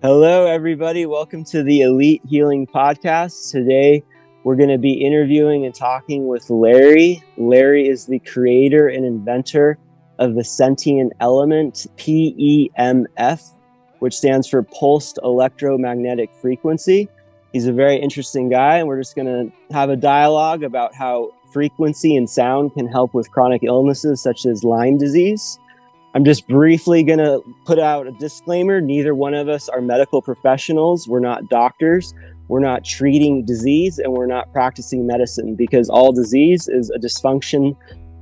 Hello, everybody. Welcome to the Elite Healing Podcast. Today, we're going to be interviewing and talking with Larry. Larry is the creator and inventor of the sentient element PEMF, which stands for Pulsed Electromagnetic Frequency. He's a very interesting guy, and we're just going to have a dialogue about how frequency and sound can help with chronic illnesses such as Lyme disease. I'm just briefly going to put out a disclaimer. Neither one of us are medical professionals. We're not doctors. We're not treating disease, and we're not practicing medicine, because all disease is a dysfunction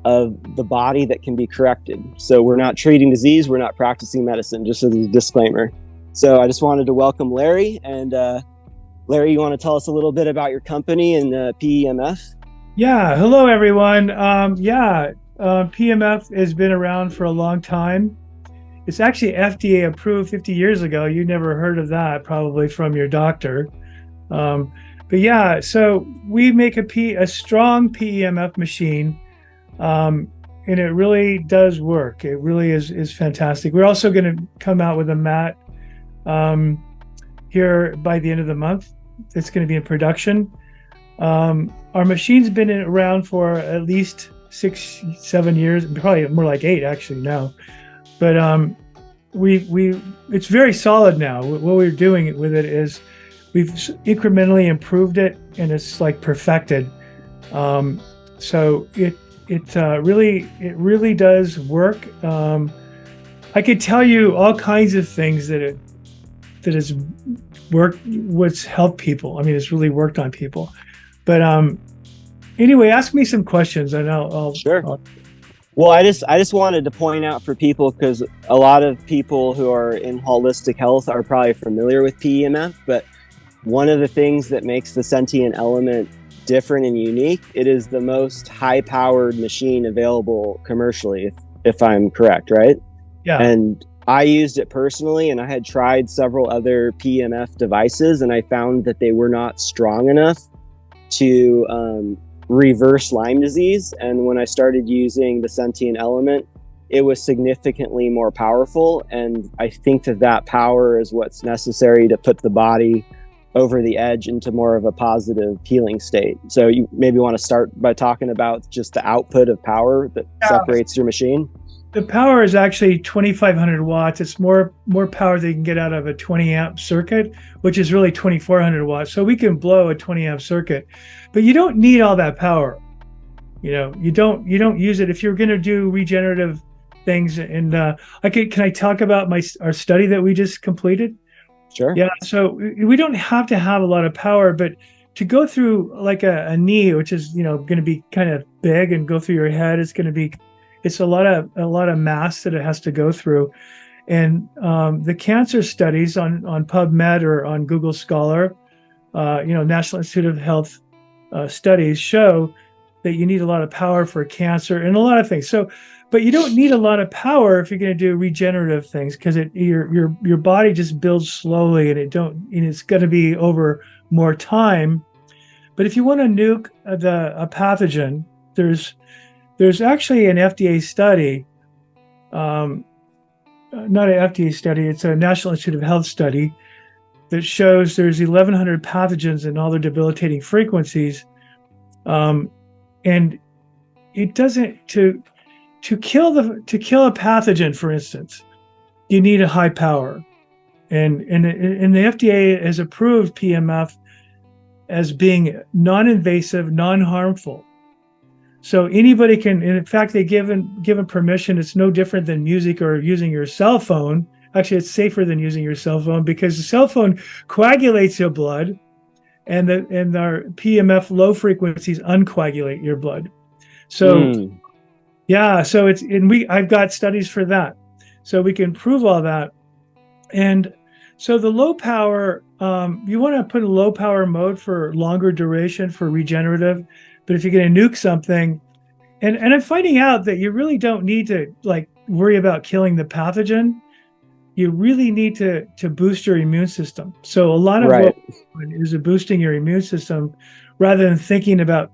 of the body that can be corrected. So we're not treating disease. We're not practicing medicine, just as a disclaimer. So I just wanted to welcome Larry. And Larry, you want to tell us a little bit about your company and PEMF? Yeah. Hello, everyone. PEMF has been around for a long time. It's actually FDA approved 50 years ago. You never heard of that, probably from your doctor. So we make a strong PEMF machine, and it really does work. It really is fantastic. We're also going to come out with a mat here by the end of the month. It's going to be in production. Our machine's been around for at least 6-7 years, probably more like 8 actually now. But it's very solid now. What we're doing with it is we've incrementally improved it, and it's like perfected. So it really does work. I could tell you all kinds of things that has worked, what's helped people. I mean, it's really worked on people. But anyway, ask me some questions, and I'll Sure. Well, I just wanted to point out for people, because a lot of people who are in holistic health are probably familiar with PEMF, but one of the things that makes the sentient element different and unique, it is the most high-powered machine available commercially, if I'm correct, right? Yeah. And I used it personally, and I had tried several other PEMF devices, and I found that they were not strong enough to reverse Lyme disease. And when I started using the sentient element, it was significantly more powerful. And I think that power is what's necessary to put the body over the edge into more of a positive healing state. So you maybe want to start by talking about just the output of power that separates your machine. The power is actually 2,500 watts. It's more power than you can get out of a 20 amp circuit, which is really 2,400 watts. So we can blow a 20 amp circuit, but you don't need all that power. You don't use it if you're going to do regenerative things. And can I talk about our study that we just completed? Sure. Yeah. So we don't have to have a lot of power, but to go through like a knee, which is going to be kind of big, and go through your head, it's a lot of mass that it has to go through. And the cancer studies on PubMed or on Google Scholar, National Institute of Health studies show that you need a lot of power for cancer and a lot of things. So, but you don't need a lot of power if you're going to do regenerative things, because your body just builds slowly, and it's going to be over more time. But if you want to nuke a pathogen, there's actually an FDA study, not an FDA study, it's a National Institute of Health study that shows there's 1,100 pathogens and all their debilitating frequencies. And it doesn't, to kill a pathogen, for instance, you need a high power. And the FDA has approved PEMF as being non-invasive, non-harmful. So anybody can, and in fact, they given permission. It's no different than music or using your cell phone. Actually, it's safer than using your cell phone, because the cell phone coagulates your blood, and our PEMF low frequencies uncoagulate your blood. So yeah, so I've got studies for that, so we can prove all that. And so the low power, you want to put a low power mode for longer duration for regenerative. But if you're going to nuke something, and I'm finding out that you really don't need to worry about killing the pathogen. You really need to boost your immune system. So a lot of what we're doing is boosting your immune system rather than thinking about,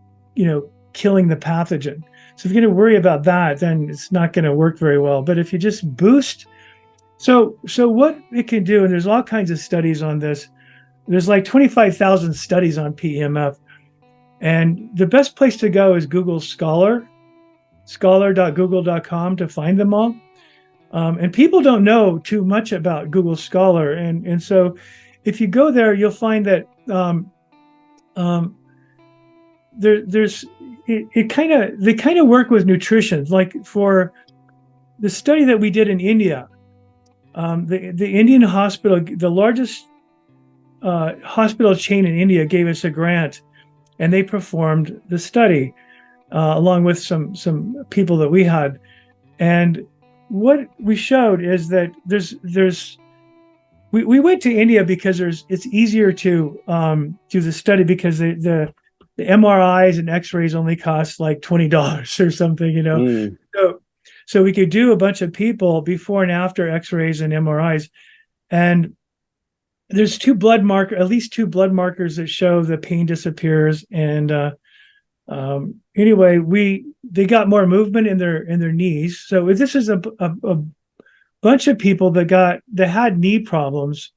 killing the pathogen. So if you're going to worry about that, then it's not going to work very well. But if you just boost So what it can do, and there's all kinds of studies on this. There's like 25,000 studies on PEMF, and the best place to go is Google Scholar, scholar.google.com, to find them all. And people don't know too much about Google Scholar, and so if you go there, you'll find that there's they kind of work with nutrition. Like for the study that we did in India, the Indian hospital, the largest hospital chain in India, gave us a grant, and they performed the study along with some people that we had. And what we showed is that we went to India because it's easier to do the study, because the MRIs and X-rays only cost like $20 or something, So we could do a bunch of people before and after X-rays and MRIs, and there's at least two blood markers that show the pain disappears. And anyway, they got more movement in their knees. So this is a bunch of people that had knee problems,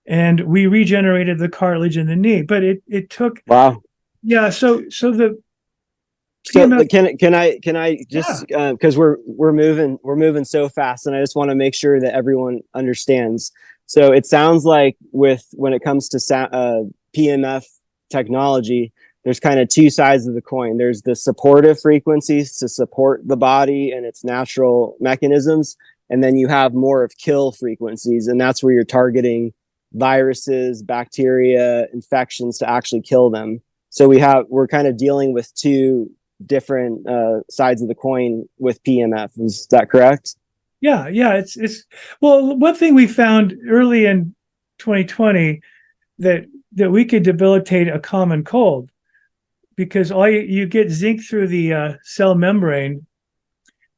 and we regenerated the cartilage in the knee. But it took, wow. Yeah. So the PEMF, can I just, because we're moving so fast, and I just want to make sure that everyone understands. So it sounds like when it comes to PEMF technology, there's kind of two sides of the coin. There's the supportive frequencies to support the body and its natural mechanisms, and then you have more of kill frequencies, and that's where you're targeting viruses, bacteria, infections to actually kill them. So we're kind of dealing with two different sides of the coin with PEMF. Is that correct? Yeah. It's well, one thing we found early in 2020 that we could debilitate a common cold, because you get zinc through the cell membrane.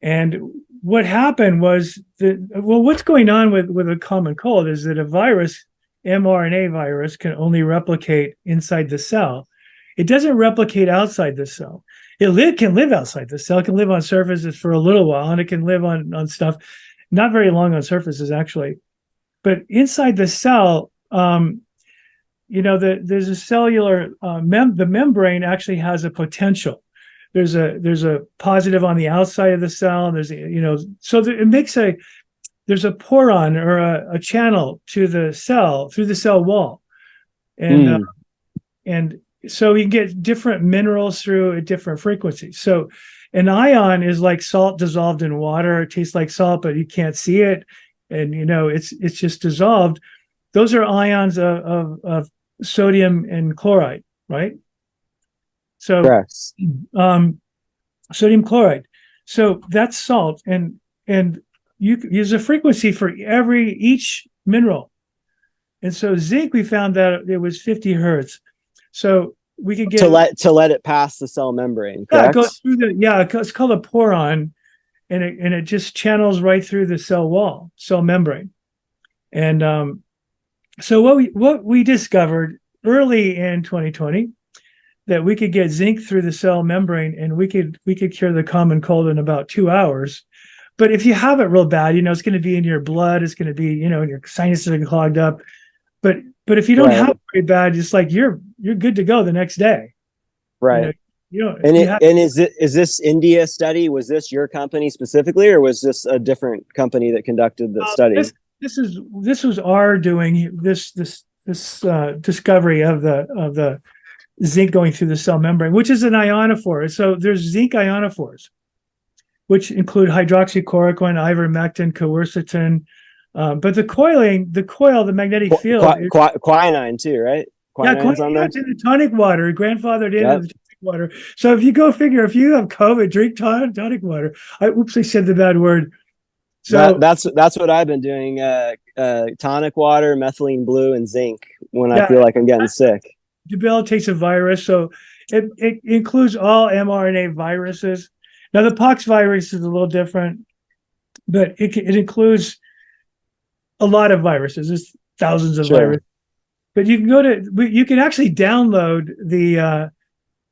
And what happened was what's going on with a common cold is that a virus, mRNA virus, can only replicate inside the cell. It doesn't replicate outside the cell. It can live outside the cell. It can live on surfaces for a little while, and it can live on stuff, not very long on surfaces actually. But inside the cell, there's a cellular the membrane actually has a potential. There's a positive on the outside of the cell, and it makes there's a poron or a channel to the cell through the cell wall, and so you get different minerals through at different frequencies. So an ion is like salt dissolved in water. It tastes like salt, but you can't see it, and it's just dissolved. Those are ions of sodium and chloride, right? So sodium chloride. So that's salt, and you use a frequency for each mineral. And so zinc, we found that it was 50 hertz. So we could get to let it pass the cell membrane. Correct? Yeah, it goes through it's called a poron, and it just channels right through the cell wall, cell membrane. And so what we discovered early in 2020, that we could get zinc through the cell membrane, and we could cure the common cold in about 2 hours. But if you have it real bad, it's going to be in your blood. It's going to be, your sinuses are clogged up. But if you don't have it very bad, it's like you're good to go the next day. Right. Is this India study? Was this your company specifically, or was this a different company that conducted the study? This was our doing, this discovery of the zinc going through the cell membrane, which is an ionophore. So there's zinc ionophores, which include hydroxychloroquine, ivermectin, quercetin. But the magnetic field, quinine too, right? Quinine's on there. In the tonic water, grandfathered into the tonic water. So if you go figure, if you have COVID, drink tonic water. I said the bad word. So that's what I've been doing. Tonic water, methylene blue, and zinc when I feel like I'm getting sick. Debilitates a virus. So it includes all mRNA viruses. Now the pox virus is a little different, but it includes a lot of viruses. There's thousands of viruses. But you can you can actually download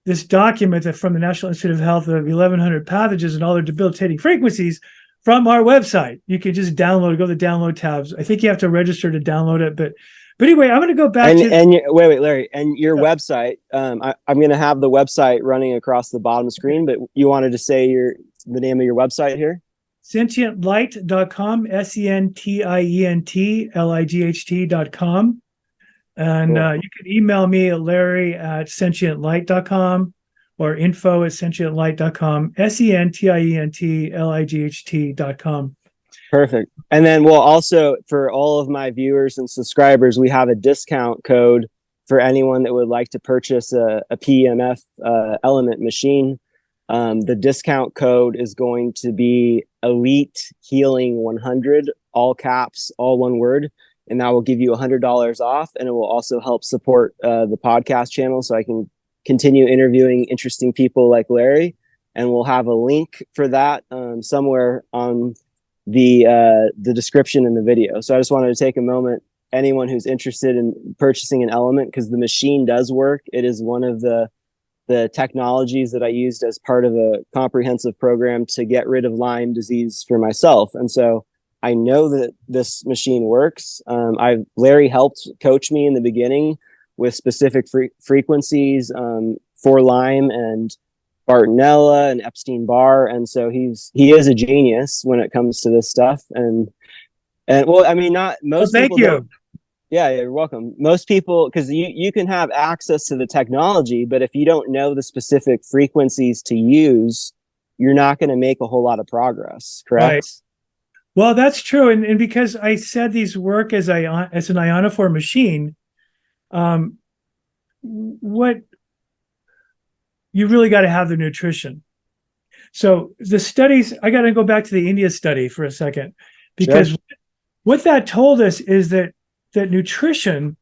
this document from the National Institute of Health of 1,100 pathogens and all their debilitating frequencies from our website. You can just download, go to the download tabs. I think you have to register to download it, but anyway, I'm going to go back wait, Larry, and your website. I'm going to have the website running across the bottom screen, but you wanted to say the name of your website here? sentientlight.com, sentientlight.com. And Cool. you can email me at larry@sentientlight.com or info@sentientlight.com, sentientlight.com. Perfect. And then we'll also, for all of my viewers and subscribers, we have a discount code for anyone that would like to purchase a PEMF element machine. The discount code is going to be Elite Healing 100, all caps, all one word. And that will give you $100 off. And it will also help support the podcast channel so I can continue interviewing interesting people like Larry. And we'll have a link for that somewhere on the description in the video. So I just wanted to take a moment, anyone who's interested in purchasing an element, because the machine does work. It is one of the technologies that I used as part of a comprehensive program to get rid of Lyme disease for myself. And so I know that this machine works. Larry helped coach me in the beginning with specific frequencies for Lyme and Bartonella and Epstein-Barr, and so he is a genius when it comes to this stuff. And well, I mean, not most. Well, thank you. Yeah, you're welcome. Most people, because you can have access to the technology, but if you don't know the specific frequencies to use, you're not going to make a whole lot of progress. Correct? Right. Well, that's true, and because I said these work as an ionophore machine, what you really got to have the nutrition. So the studies, I got to go back to the India study for a second, because sure, what that told us is that nutrition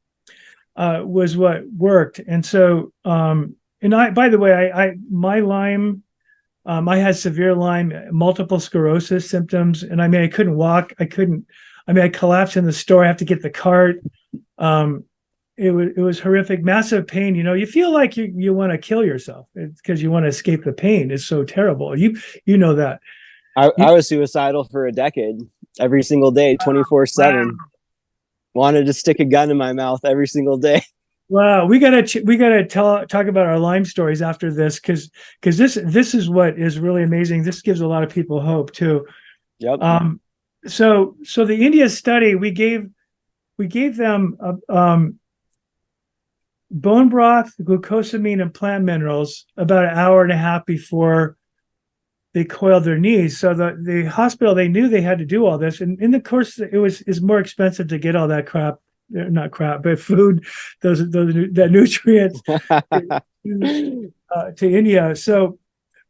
was what worked. And so, and by the way, my Lyme, I had severe Lyme, multiple sclerosis symptoms. And I mean, I couldn't walk. I collapsed in the store. I have to get the cart. It was horrific, massive pain. You feel like you want to kill yourself because you want to escape the pain. It's so terrible. You know that. I was suicidal for a decade, every single day, 24/7. Wow. Wanted to stick a gun in my mouth every single day. Wow, we gotta talk about our Lyme stories after this, because this is what is really amazing. This gives a lot of people hope too. Yep. So the India study, we gave them bone broth, glucosamine, and plant minerals about an hour and a half before they coiled their knees. So the hospital, they knew they had to do all this, and in the course, it's more expensive to get all that crap, not crap, but food, that nutrients to India. So,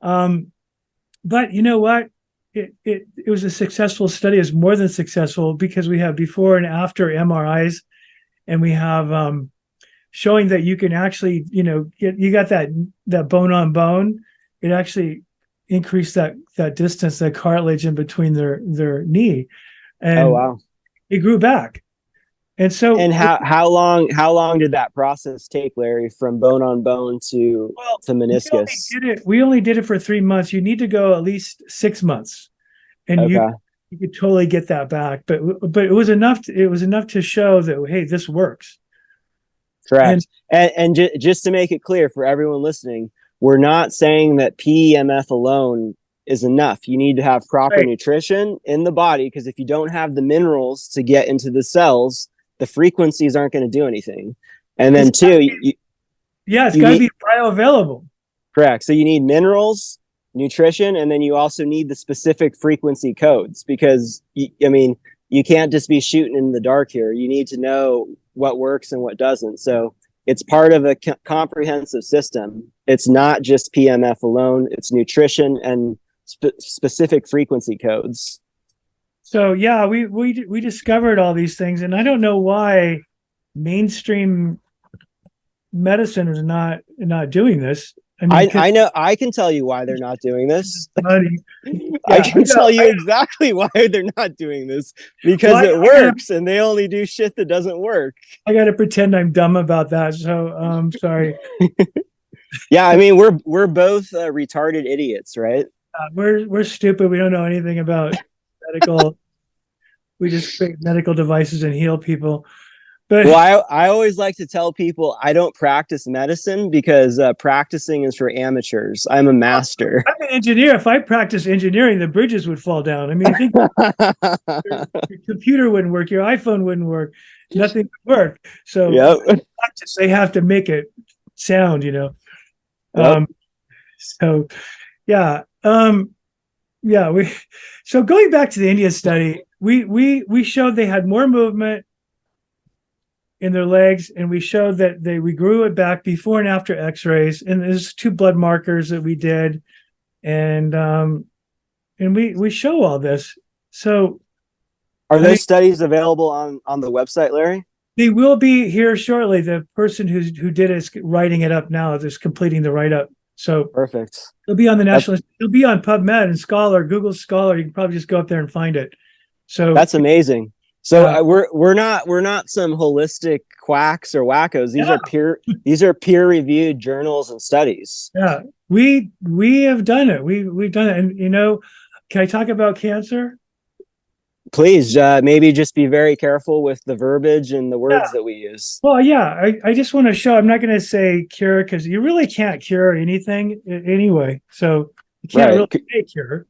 but you know what? It was a successful study. It's more than successful, because we have before and after MRIs, and we have showing that you can actually, you got that bone on bone. It actually increased that distance, that cartilage in between their knee, and oh wow, it grew back. And so, and how long did that process take, Larry, from bone on bone to meniscus? We only did it for 3 months. You need to go at least 6 months, and okay, you could totally get that back. But it was enough. It was enough to show that, hey, this works. Correct. And just to make it clear for everyone listening, we're not saying that PEMF alone is enough. You need to have proper nutrition in the body, because if you don't have the minerals to get into the cells, the frequencies aren't going to do anything. And then it's got to be bioavailable. Correct. So you need minerals, nutrition, and then you also need the specific frequency codes, because you can't just be shooting in the dark here. You need to know what works and what doesn't. So it's part of a comprehensive system. It's not just PEMF alone. It's nutrition and specific frequency codes. So yeah, we discovered all these things, and I don't know why mainstream medicine is not doing this. I know. I can tell you why they're not doing this. I can tell you exactly why they're not doing this, because it works, and they only do shit that doesn't work. I got to pretend I'm dumb about that. So sorry. Yeah, I mean, we're both retarded idiots, right? We're stupid. We don't know anything about medical. We just create medical devices and heal people. But Well, I always like to tell people I don't practice medicine because practicing is for amateurs. I'm a master. I'm an engineer. If I practiced engineering, the bridges would fall down. I mean, you think your computer wouldn't work, your iPhone wouldn't work, nothing would work. So Yep. practice, they have to make it sound, Yep. So yeah. So going back to the India study, we showed they had more movement in their legs, and we showed that we grew it back before and after x-rays, and there's 2 blood markers that we did, and we show all this. So are those studies available on the website, Larry? they will be here shortly. The person who did it is writing it up now, just completing the write-up. So Perfect. it'll be on the national, it'll be on PubMed and Scholar, Google Scholar. You can probably just go up there and find it. So that's amazing. So we're not some holistic quacks or wackos. These are peer reviewed journals and studies. Yeah, we have done it. We've done it. And can I talk about cancer? Please, maybe just be very careful with the verbiage and the words that we use. Well, yeah, I just want to show. I'm not going to say cure because you really can't cure anything anyway. So you can't really say cure.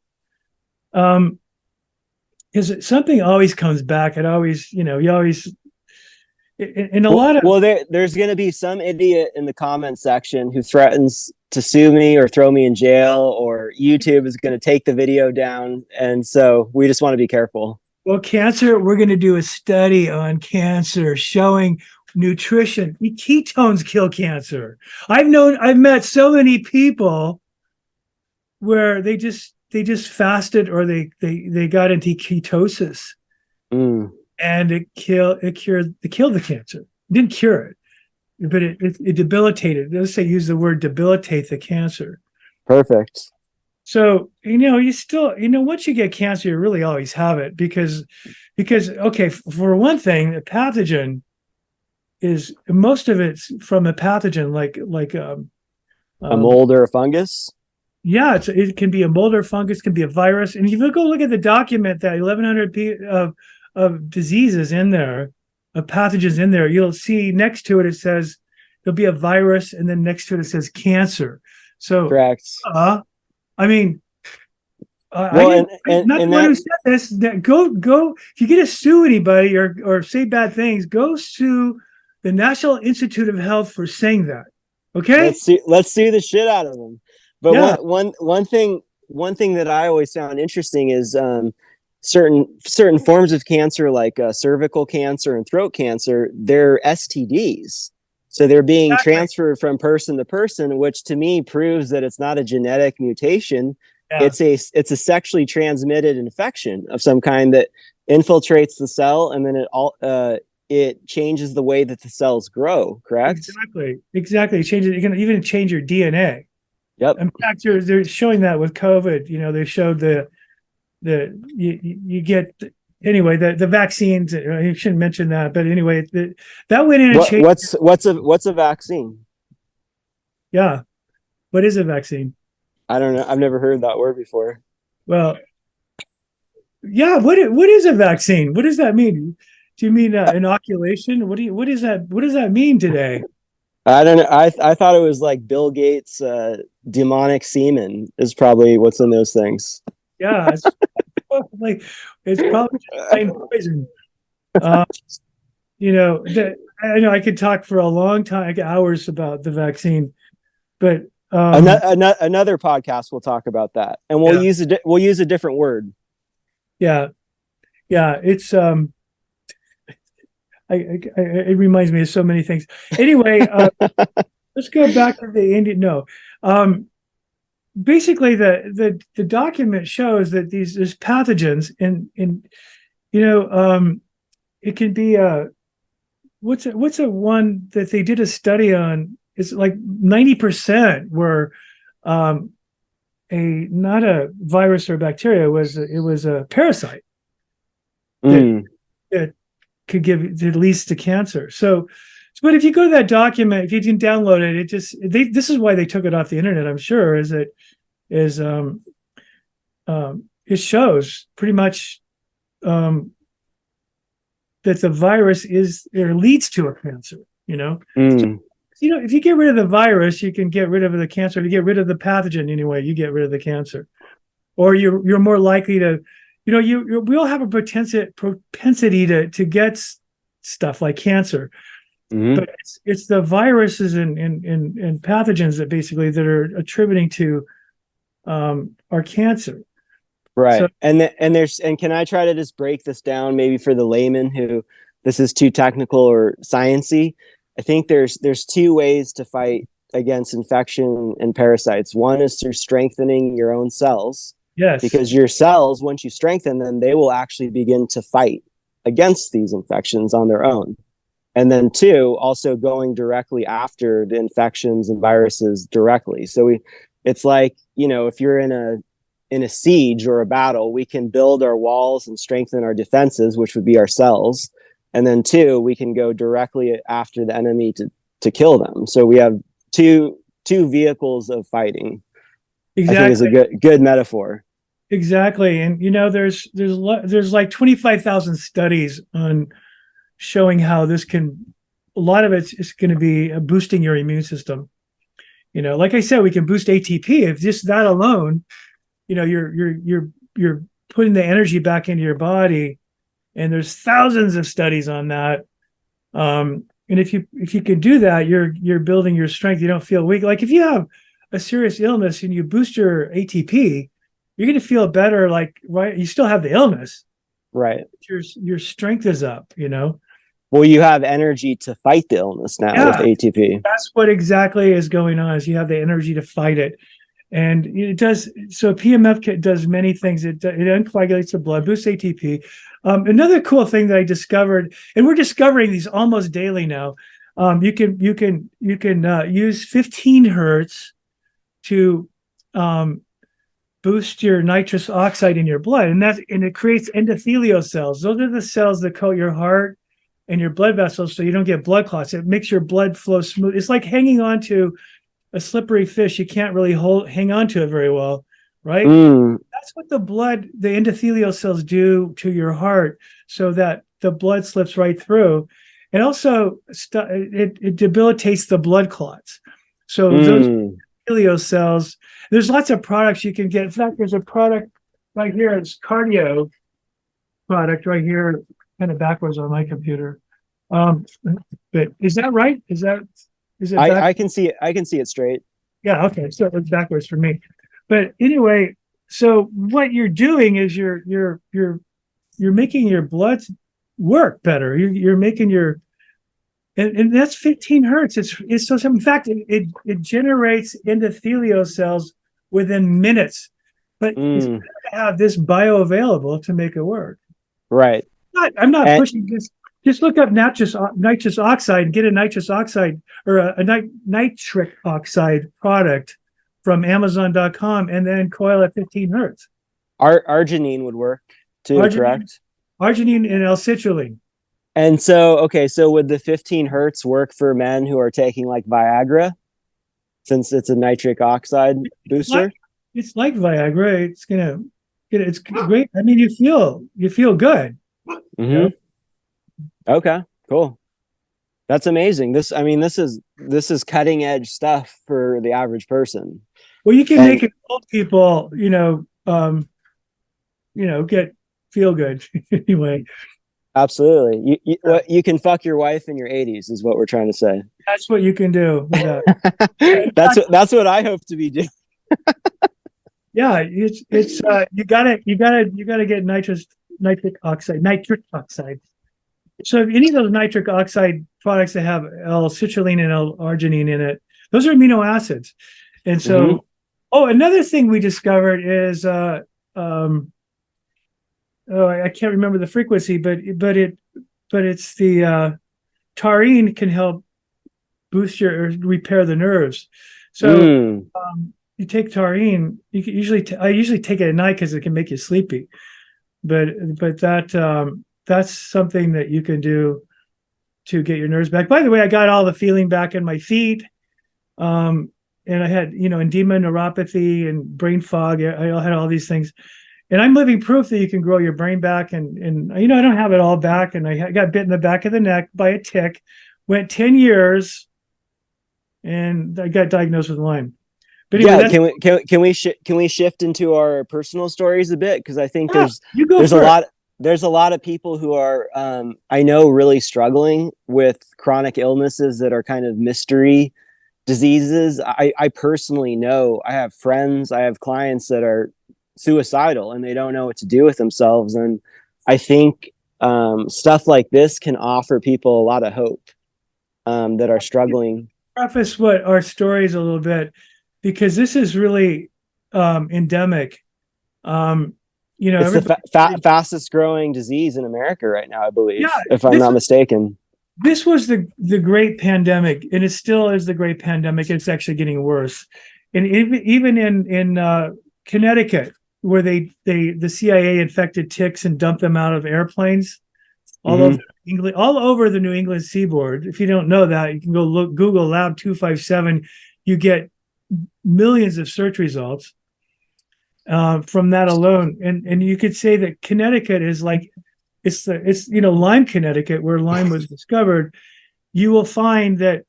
Because something always comes back. It always, you always, in a lot of. Well, there's going to be some idiot in the comment section who threatens to sue me or throw me in jail, or YouTube is going to take the video down. And so we just want to be careful. Well, cancer, we're going to do a study on cancer showing nutrition. Ketones kill cancer. I've met so many people where they just fasted, or they got into ketosis, and it killed the cancer. It didn't cure it, but it debilitated. Let's say use the word debilitate the cancer. Perfect. So you still once you get cancer, you really always have it because okay, for one thing, a pathogen is most of it's from a pathogen like a mold or a fungus. Yeah, it can be a mold or fungus, can be a virus. And if you go look at the document, that 1,100 of diseases in there, of pathogens in there, you'll see next to it says there'll be a virus, and then next to it says cancer. So correct. I mean, well, not the one who said this. Go if you get to sue anybody or say bad things, go sue the National Institute of Health for saying that. Okay, let's sue the shit out of them. But yeah. one thing that I always found interesting is certain forms of cancer, like cervical cancer and throat cancer, they're STDs. So they're being transferred from person to person, which to me proves that it's not a genetic mutation. Yeah. It's a sexually transmitted infection of some kind that infiltrates the cell, and then it changes the way that the cells grow. Correct? Exactly. It changes. You can even change your DNA. Yep. In fact, they're showing that with COVID. They showed you get. Anyway, the vaccines. You shouldn't mention that, but anyway, that went in and changed. What's a vaccine? Yeah, what is a vaccine? I don't know. I've never heard that word before. Well, yeah. What is a vaccine? What does that mean? Do you mean inoculation? What is that? What does that mean today? I don't know. I thought it was like Bill Gates' demonic semen is probably what's in those things. Yeah. It's probably just plain poison. I know I could talk for a long time, hours about the vaccine, but another podcast we'll talk about that, and we'll use a different word. Yeah, it's it reminds me of so many things. Anyway, let's go back to the Indian. No. Basically, the document shows that there's pathogens, and it can be what's a one that they did a study on? It's like 90% were not a virus or bacteria. It was a parasite that could that leads to cancer. So. But if you go to that document, if you can download it, this is why they took it off the internet, I'm sure, it shows pretty much that the virus is or leads to a cancer. So, Mm. if you get rid of the virus, you can get rid of the cancer. If you get rid of the pathogen anyway, you get rid of the cancer, or you're more likely to, we all have a propensity to get stuff like cancer, but it's the viruses and pathogens that are attributing to our cancer. Right. So, And can I try to just break this down maybe for the layman who this is too technical or sciencey? I think there's two ways to fight against infection and parasites. One is through strengthening your own cells. yes, Because your cells, once you strengthen them, they will actually begin to fight against these infections on their own. And then two, also going directly after the infections and viruses directly. So it's like, if you're in a siege or a battle, we can build our walls and strengthen our defenses, which would be our cells. And then two, we can go directly after the enemy to kill them. So we have two vehicles of fighting. exactly. I think is a good metaphor. Exactly. And there's like 25,000 studies on showing how this can, a lot of it's going to be boosting your immune system. Like I said, we can boost ATP. If just that alone, you're putting the energy back into your body, and there's thousands of studies on that. And if you can do that, you're building your strength. You don't feel weak. Like if you have a serious illness and you boost your ATP, you're going to feel better. Like, right, you still have the illness, right? Your strength is up. Well, you have energy to fight the illness now with ATP. That's what exactly is going on. Is you have the energy to fight it, and it does. So PMF does many things. It uncoagulates the blood, boosts ATP. Another cool thing that I discovered, and we're discovering these almost daily now. You can use 15 hertz to boost your nitrous oxide in your blood, and it creates endothelial cells. Those are the cells that coat your heart and your blood vessels, so you don't get blood clots. It makes your blood flow smooth. It's like hanging on to a slippery fish. You can't really hang on to it very well, right? That's what the endothelial cells do to your heart, so that the blood slips right through. And also, it debilitates the blood clots. So those endothelial cells, there's lots of products you can get. In fact, there's a product right here. It's cardio product right here, kind of backwards on my computer. But is that right? Is it? I can see it. I can see it straight. Yeah. Okay. So it's backwards for me. But anyway, so what you're doing is you're making your blood work better. You're making your and that's 15 hertz. It's so in fact it generates endothelial cells within minutes. But it's better to have this bioavailable to make it work. Right. I'm not pushing this. Just look up nitrous oxide and get a nitrous oxide or a nitric oxide product from Amazon.com, and then coil at 15 hertz. Arginine would work too, correct? Arginine and L-citrulline. And so would the 15 hertz work for men who are taking like Viagra, since it's a nitric oxide booster? It's like Viagra. It's great. I mean, you feel good. Mm-hmm. Okay, cool. That's amazing. This is cutting edge stuff for the average person. Well, you can make it old people, feel good anyway. Absolutely. You can fuck your wife in your 80s is what we're trying to say. That's what you can do. That's what I hope to be doing. Yeah, it's you gotta get nitric oxide. So if any of those nitric oxide products that have L-citrulline and L-arginine in it, those are amino acids. And so, another thing we discovered is I can't remember the frequency, but it's the taurine can help boost or repair the nerves. So you take taurine. You can I usually take it at night because it can make you sleepy. But that's something that you can do to get your nerves back. By the way, I got all the feeling back in my feet. And I had, edema, neuropathy, and brain fog. I had all these things. And I'm living proof that you can grow your brain back. And I don't have it all back. And I got bit in the back of the neck by a tick, went 10 years, and I got diagnosed with Lyme. But anyway, can we shift into our personal stories a bit? Because I think there's a lot of people who are I know really struggling with chronic illnesses that are kind of mystery diseases. I personally know, I have friends, I have clients that are suicidal and they don't know what to do with themselves. And I think stuff like this can offer people a lot of hope that are struggling. Preface what our stories a little bit, because this is really endemic. It's the fastest growing disease in America right now, I believe, if I'm not mistaken. This was the great pandemic, and it still is the great pandemic. It's actually getting worse. And even in Connecticut, where the CIA infected ticks and dumped them out of airplanes all over England, all over the New England seaboard. If you don't know that, you can go look, Google Lab 257. You get millions of search results from that alone. And you could say that Connecticut is like, it's Lyme, Connecticut, where Lyme was discovered. You will find that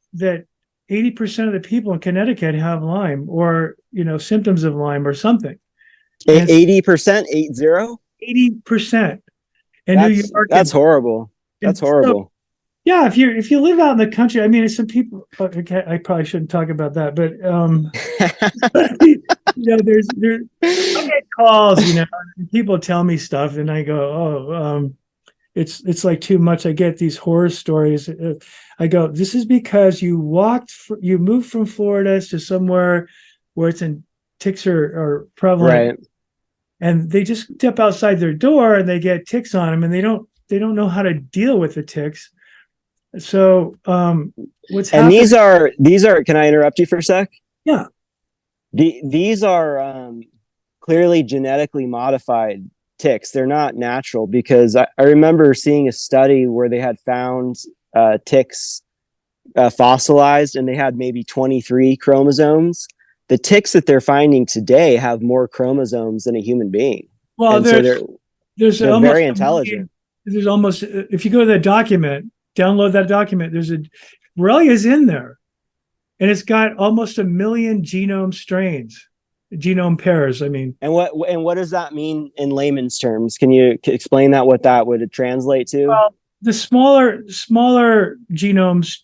80% of the people in Connecticut have Lyme, or symptoms of Lyme or something. 80%, 80%. And New York, that's horrible. That's horrible. So, yeah, if you live out in the country, I mean, some people. Okay, I probably shouldn't talk about that, but there's I get calls, people tell me stuff, and I go, it's like too much. I get these horror stories. I go, this is because you moved from Florida to somewhere where ticks are prevalent, right? And they just step outside their door and they get ticks on them, and they don't know how to deal with the ticks. So what's happening? And these are. Can I interrupt you for a sec? Yeah. These are clearly genetically modified ticks. They're not natural, because I remember seeing a study where they had found ticks fossilized, and they had maybe 23 chromosomes. The ticks that they're finding today have more chromosomes than a human being. Well, they're very intelligent. There's almost, if you go to that document, download that document, there's Borrelia's in there, and it's got almost 1 million genome pairs. I mean, and what does that mean in layman's terms? Can you explain that? What that would translate to? Well, the smaller genomes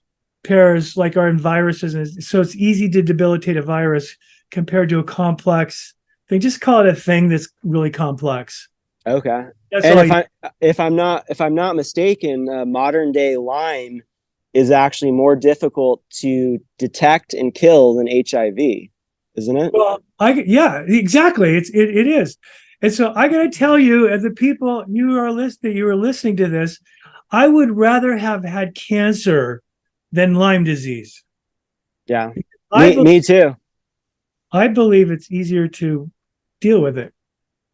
pairs, like, are in viruses, and so it's easy to debilitate a virus compared to a complex. They just call it a thing that's really complex. Okay. And if I'm not mistaken, modern day Lyme is actually more difficult to detect and kill than HIV, isn't it? Well, yeah, exactly. It is. And so I got to tell you, as the people you are listening to this, I would rather have had cancer than Lyme disease. Yeah, me too. I believe it's easier to deal with it.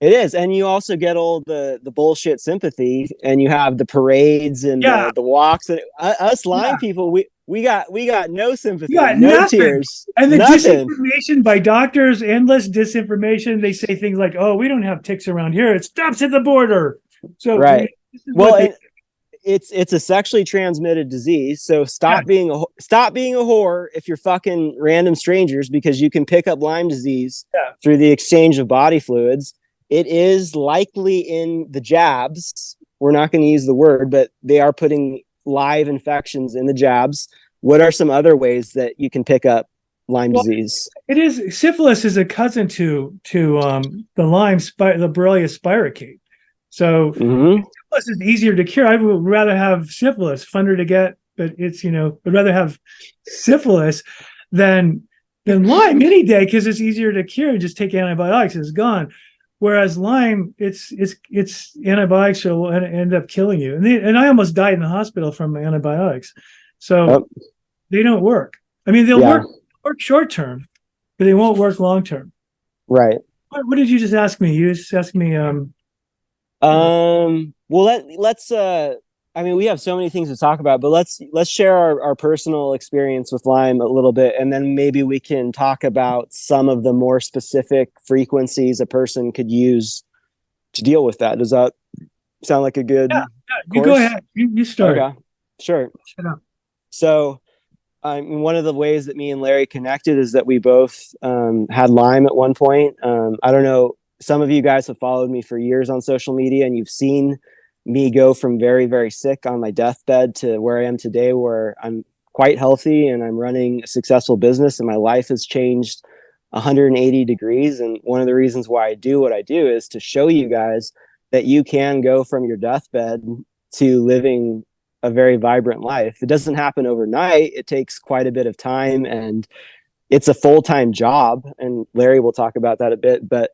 It is, and you also get all the bullshit sympathy, and you have the parades and the walks. And us Lyme people, we got no sympathy, no tears, and the disinformation by doctors, endless disinformation. They say things like, "Oh, we don't have ticks around here; it stops at the border." So right. It's a sexually transmitted disease. So stop being a whore if you're fucking random strangers, because you can pick up Lyme disease through the exchange of body fluids. It is likely in the jabs. We're not going to use the word, but they are putting live infections in the jabs. What are some other ways that you can pick up Lyme disease? It is, syphilis is a cousin to the Lyme, the Borrelia spiracate. So syphilis is easier to cure. I would rather have syphilis, funner to get, but it's, I'd rather have syphilis than Lyme any day, because it's easier to cure. Just take antibiotics, it's gone. Whereas Lyme, it's antibiotics will end up killing you. And I almost died in the hospital from antibiotics. So they don't work. I mean, they'll work short term, but they won't work long term. Right. What did you just ask me? You just asked me. Well, let's. I mean, we have so many things to talk about, but let's share our personal experience with Lyme a little bit, and then maybe we can talk about some of the more specific frequencies a person could use to deal with that. Does that sound like a good You go course? ahead. You start. Okay, sure. Shut up. So, one of the ways that me and Larry connected is that we both had Lyme at one point. I don't know. Some of you guys have followed me for years on social media, and you've seen me go from very, very sick on my deathbed to where I am today, where I'm quite healthy and I'm running a successful business, and my life has changed 180 degrees. And one of the reasons why I do what I do is to show you guys that you can go from your deathbed to living a very vibrant life. It doesn't happen overnight. It takes quite a bit of time, and it's a full-time job. And Larry will talk about that a bit, but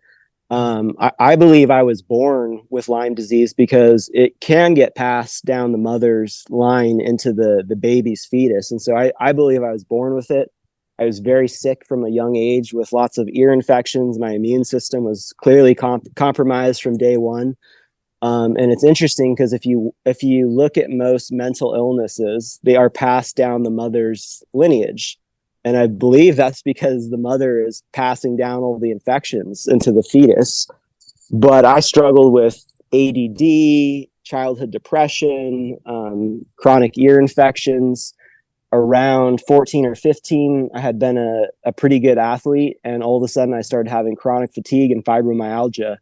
I believe I was born with Lyme disease because it can get passed down the mother's line into the baby's fetus. And so I believe I was born with it. I was very sick from a young age with lots of ear infections. My immune system was clearly compromised from day one. And it's interesting because if you look at most mental illnesses, they are passed down the mother's lineage. And I believe that's because the mother is passing down all the infections into the fetus. But I struggled with ADD, childhood depression, chronic ear infections. Around 14 or 15, I had been a pretty good athlete. And all of a sudden, I started having chronic fatigue and fibromyalgia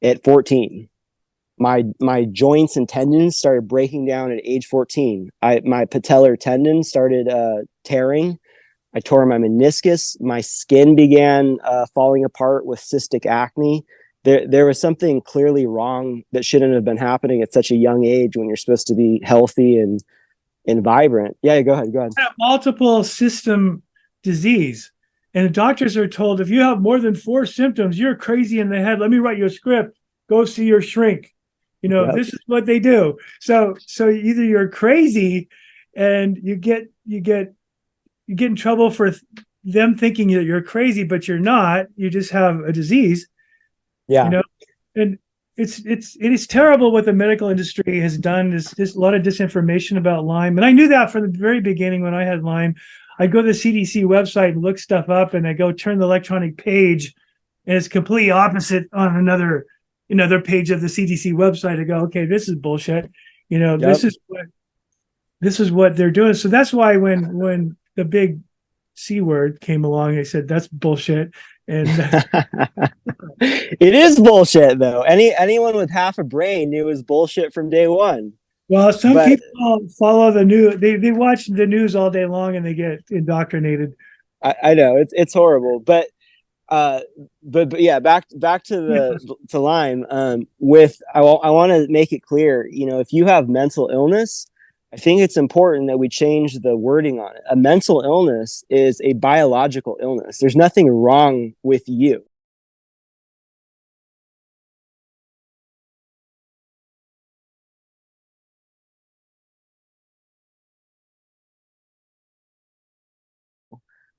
at 14. My joints and tendons started breaking down at age 14. My patellar tendon started tearing. I tore my meniscus. My skin began falling apart with cystic acne. There was something clearly wrong that shouldn't have been happening at such a young age when you're supposed to be healthy and vibrant. Yeah, go ahead. Multiple system disease. And the doctors are told if you have more than 4 symptoms, you're crazy in the head. Let me write you a script. Go see your shrink. Yep. This is what they do. So either you're crazy and you get in trouble for them thinking that you're crazy, but you're not. You just have a disease. Yeah. And it is terrible what the medical industry has done. There's a lot of disinformation about Lyme. And I knew that from the very beginning when I had Lyme. I'd go to the CDC website and look stuff up, and I go turn the electronic page, and it's completely opposite on another page of the CDC website. I go, okay, this is bullshit. Yep. This is what they're doing. So that's why when the big C word came along, I said, that's bullshit. And it is bullshit, though. Anyone with half a brain knew it was bullshit from day one. Well, some people follow the news. They watch the news all day long and they get indoctrinated. I know it's horrible, but yeah, back to Lyme. I want to make it clear, if you have mental illness, I think it's important that we change the wording on it. A mental illness is a biological illness. There's nothing wrong with you.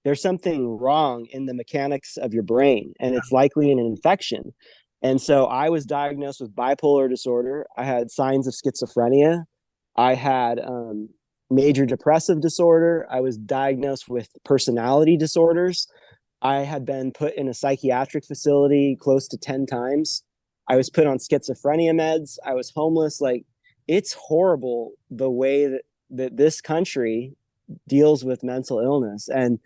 There's something wrong in the mechanics of your brain, and it's likely an infection. And so I was diagnosed with bipolar disorder. I had signs of schizophrenia. I had major depressive disorder. I was diagnosed with personality disorders. I had been put in a psychiatric facility close to 10 times. I was put on schizophrenia meds. I was homeless. Like, it's horrible the way that this country deals with mental illness. And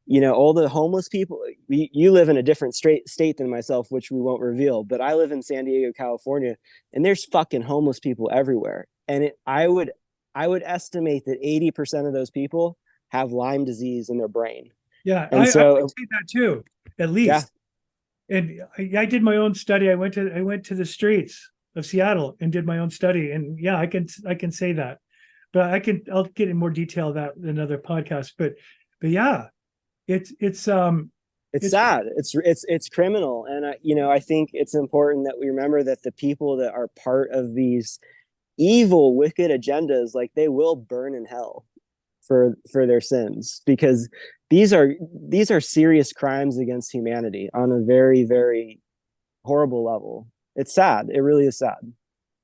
all the homeless people, you live in a different state than myself, which we won't reveal, but I live in San Diego, California, and there's fucking homeless people everywhere. And I would estimate that 80% of those people have Lyme disease in their brain. Yeah, and I would say that too, at least. Yeah. And I did my own study. I went to the streets of Seattle and did my own study. And yeah, I can say that, but I'll get in more detail of that in another podcast. But yeah, it's sad. It's criminal. And I think it's important that we remember that the people that are part of these evil, wicked agendas, like, they will burn in hell for their sins, because these are serious crimes against humanity on a very, very horrible level. It's sad. It really is sad.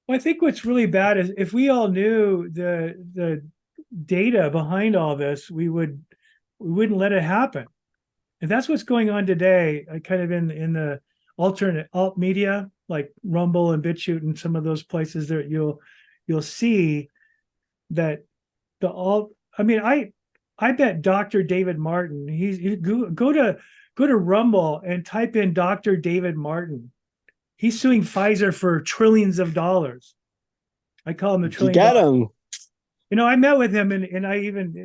Well, I think what's really bad is if we all knew the data behind all this, we wouldn't let it happen. And that's what's going on today, kind of in the alt media like Rumble and BitChute and some of those places that you'll see that I bet Dr. David Martin, go to Rumble and type in Dr. David Martin. He's suing Pfizer for trillions of dollars. I call him the You trillion get dollar. them. I met with him and I even,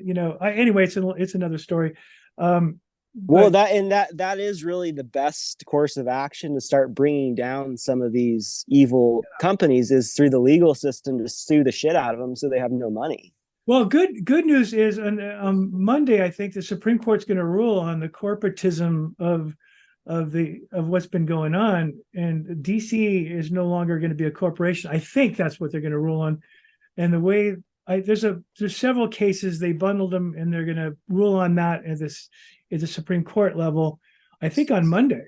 anyway, it's another story. Well, But that is really the best course of action to start bringing down some of these evil companies is through the legal system to sue the shit out of them so they have no money. well, good news is on Monday, I think the Supreme Court's going to rule on the corporatism of what's been going on, and DC is no longer going to be a corporation. I think that's what they're going to rule on. And the way there's several cases, they bundled them, and they're going to rule on that at the Supreme Court level, I think on Monday.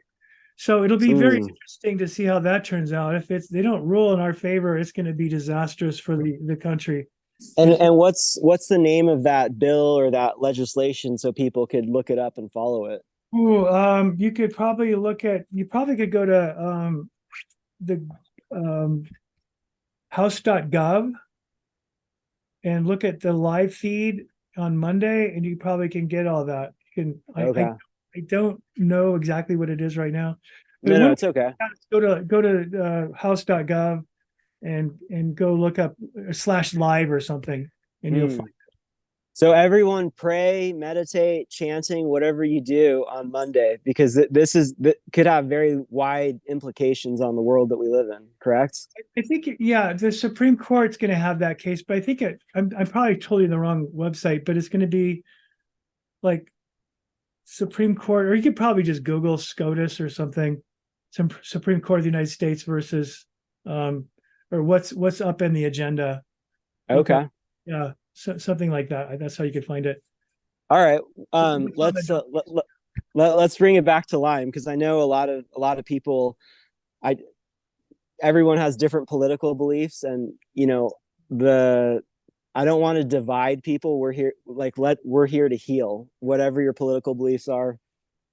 So it'll be very interesting to see how that turns out. If they don't rule in our favor, it's going to be disastrous for the country. And what's the name of that bill or that legislation so people could look it up and follow it? Ooh, you could probably go to the house.gov and look at the live feed on Monday, and you probably can get all that. Okay. I don't know exactly what it is right now. But no, it's okay. Go to house.gov and go look up /live or something, and you'll find it. So everyone pray, meditate, chanting, whatever you do on Monday, because this could have very wide implications on the world that we live in. Correct? I think, yeah, the Supreme Court's going to have that case, but I think I'm probably totally the wrong website, but it's going to be like Supreme Court, or you could probably just Google SCOTUS or something, some Supreme Court of the United States versus, or what's up in the agenda. Okay. Yeah. So, something like that. That's how you could find it. All right. Let's bring it back to Lyme, because I know a lot of people, everyone has different political beliefs, and I don't want to divide people. We're here to heal whatever your political beliefs are.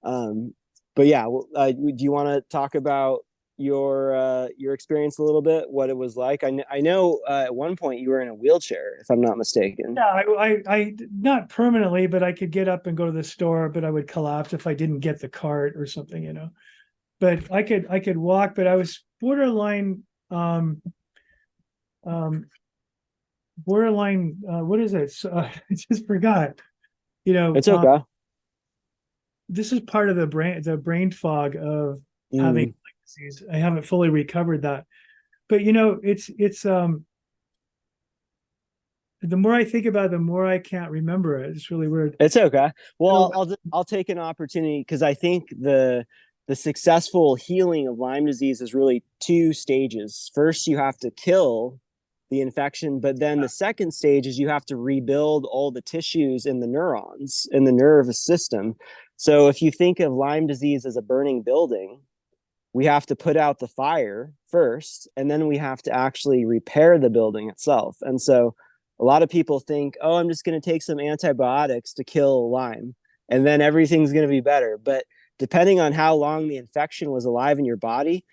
But yeah, do you want to talk about your experience a little bit, what it was like? I know at one point you were in a wheelchair, if I'm not mistaken. Yeah, I not permanently, but I could get up and go to the store, but I would collapse if I didn't get the cart or something, but I could walk, but I was borderline what is it? I just forgot. It's okay. This is part of the brain fog of having disease. I haven't fully recovered that, but it's the more I think about it, the more I can't remember it. It's really weird. It's okay. Well, I'll take an opportunity, because I think the successful healing of Lyme disease is really two stages. First, you have to kill the infection, but then the second stage is you have to rebuild all the tissues in the neurons in the nervous system. So if you think of Lyme disease as a burning building, we have to put out the fire first, and then we have to actually repair the building itself. And so a lot of people think, oh, I'm just going to take some antibiotics to kill Lyme, and then everything's going to be better. But depending on how long the infection was alive in your body,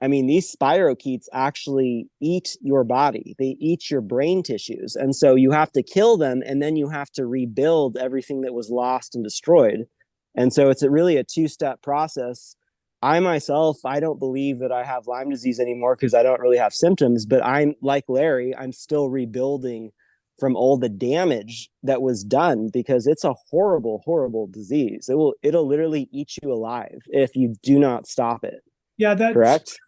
I mean, these spirochetes actually eat your body. They eat your brain tissues. And so you have to kill them, and then you have to rebuild everything that was lost and destroyed. And so it's really a two-step process. I myself, I don't believe that I have Lyme disease anymore because I don't really have symptoms, but I'm like Larry, I'm still rebuilding from all the damage that was done, because it's a horrible, horrible disease. It'll literally eat you alive if you do not stop it. Yeah, correct.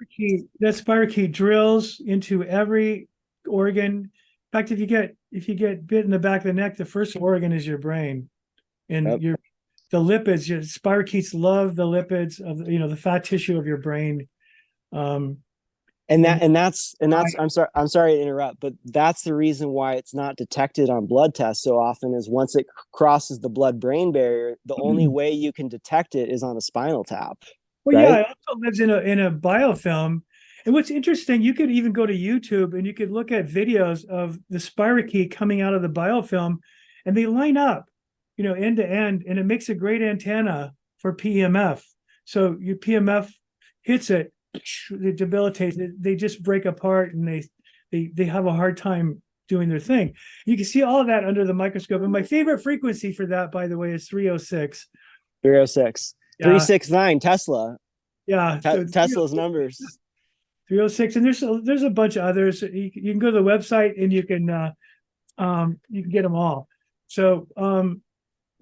That spirochete drills into every organ. In fact, if you get bit in the back of the neck, the first organ is your brain, and the lipids. Your spirochetes love the lipids of the fat tissue of your brain. That's I'm sorry to interrupt, but that's the reason why it's not detected on blood tests so often. Is once it crosses the blood-brain barrier, the only way you can detect it is on a spinal tap. Well, right? Yeah, it also lives in a biofilm. And what's interesting, you could even go to YouTube and you could look at videos of the spirochete coming out of the biofilm, and they line up, end to end, and it makes a great antenna for PEMF. So your PEMF hits it, they debilitate. They just break apart, and they have a hard time doing their thing. You can see all of that under the microscope. And my favorite frequency for that, by the way, is 306. 306. Yeah. 369 Tesla. Yeah. Tesla's numbers. 306. And there's a bunch of others. You can go to the website and you can get them all. So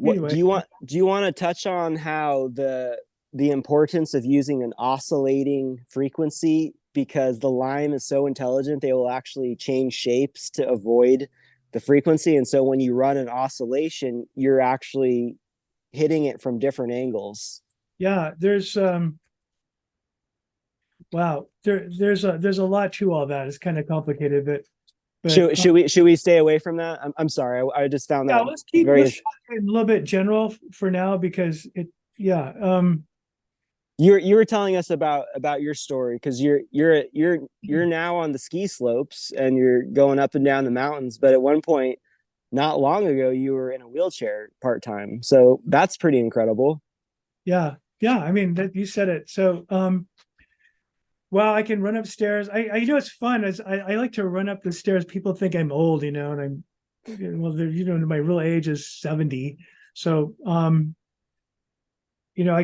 anyway. Do you want to touch on how the importance of using an oscillating frequency, because the Lyme is so intelligent, they will actually change shapes to avoid the frequency. And so when you run an oscillation, you're actually hitting it from different angles. Yeah, there's wow, there's a lot to all that. It's kind of complicated, but should we stay away from that? I'm sorry, I just found that let's keep a little bit general for now, because you were telling us about your story, because you're now on the ski slopes and you're going up and down the mountains, but at one point not long ago you were in a wheelchair part-time, so that's pretty incredible. Yeah, I mean, that you said it. So well, I can run upstairs. I it's fun, as I like to run up the stairs. People think I'm old, and I'm my real age is 70. So I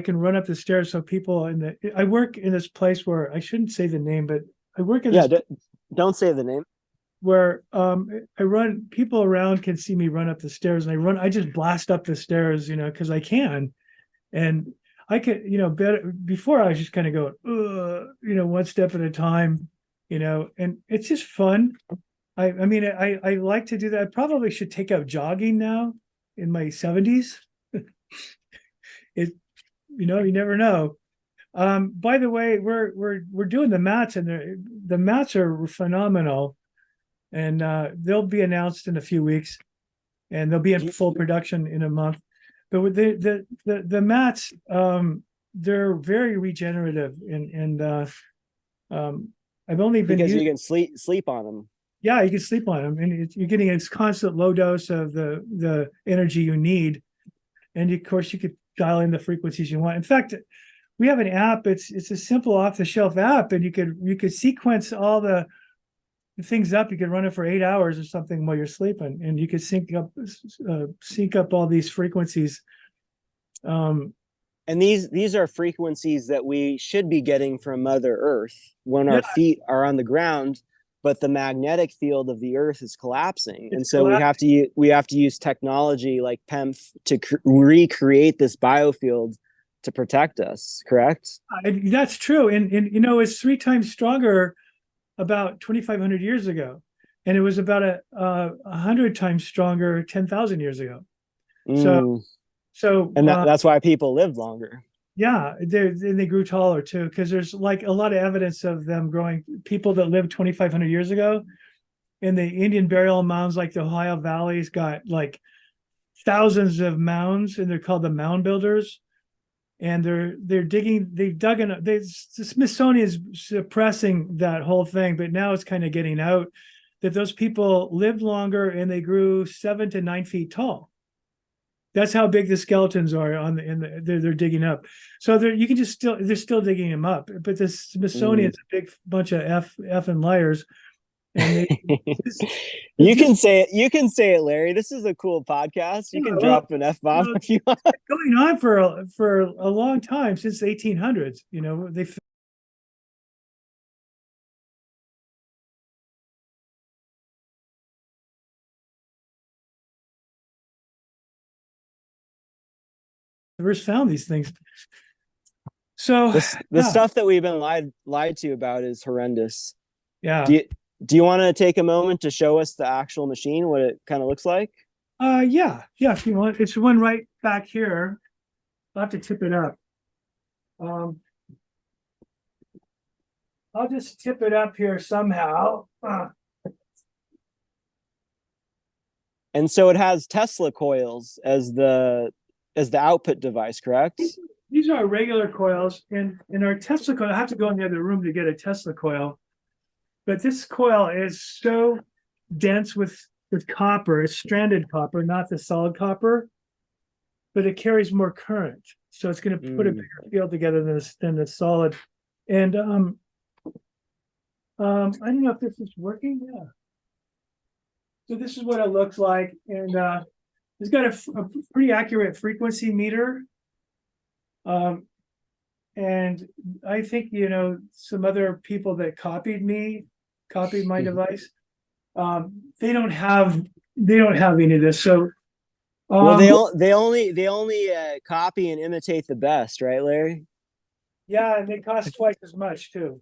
can run up the stairs. So people I work in this place where I shouldn't say the name, but I work in don't say the name, where I run, people around can see me run up the stairs, and I just blast up the stairs, because I can. And I could, before I was just kind of going, one step at a time, and it's just fun. I mean, I like to do that. I probably should take up jogging now in my 70s. You never know. By the way, we're doing the mats, and the mats are phenomenal, and they'll be announced in a few weeks, and they'll be in full production in a month. But with the mats, they're very regenerative, and I've only been because you can sleep on them. Yeah, you can sleep on them, and you're getting a constant low dose of the energy you need, and of course you could dial in the frequencies you want. In fact, we have an app. It's a simple off-the-shelf app, and you could sequence all the things up. You could run it for 8 hours or something while you're sleeping, and you could sync up all these frequencies. And these are frequencies that we should be getting from Mother Earth when our feet are on the ground, but the magnetic field of the Earth is collapsing, and so we have to use technology like PEMF to recreate this biofield to protect us. Correct? That's true, and it's 3 times stronger about 2,500 years ago, and it was about 100 times stronger 10,000 years ago. So and that's why people lived longer. Yeah, they grew taller too, because there's like a lot of evidence of them growing. People that lived 2,500 years ago in the Indian burial mounds, like the Ohio Valley's got like thousands of mounds, and they're called the mound builders. And the Smithsonian is suppressing that whole thing, but now it's kind of getting out that those people lived longer and they grew 7 to 9 feet tall. That's how big the skeletons are they're digging up. So they're still digging them up. But the Smithsonian's a big bunch of effing liars. And you can say it, Larry. This is a cool podcast. You can drop an F-bomb if you want. Going on for a long time, since the 1800s. They first found these things. So the stuff that we've been lied to about is horrendous. Yeah. Do you want to take a moment to show us the actual machine, what it kind of looks like? Yeah, if you want. It's one right back here. I'll have to tip it up. I'll just tip it up here somehow. And so it has Tesla coils as the output device, correct? These are regular coils, and our Tesla coil, I have to go in the other room to get a Tesla coil. But this coil is so dense with copper. It's stranded copper, not the solid copper, but it carries more current. So it's going to put a bigger field together than the solid And I don't know if this is working. Yeah. So this is what it looks like, and it's got a pretty accurate frequency meter. Um, and I think some other people that copied my device. They don't have any of this. So Well, they only copy and imitate the best, right, Larry? yeah, and they cost twice as much too.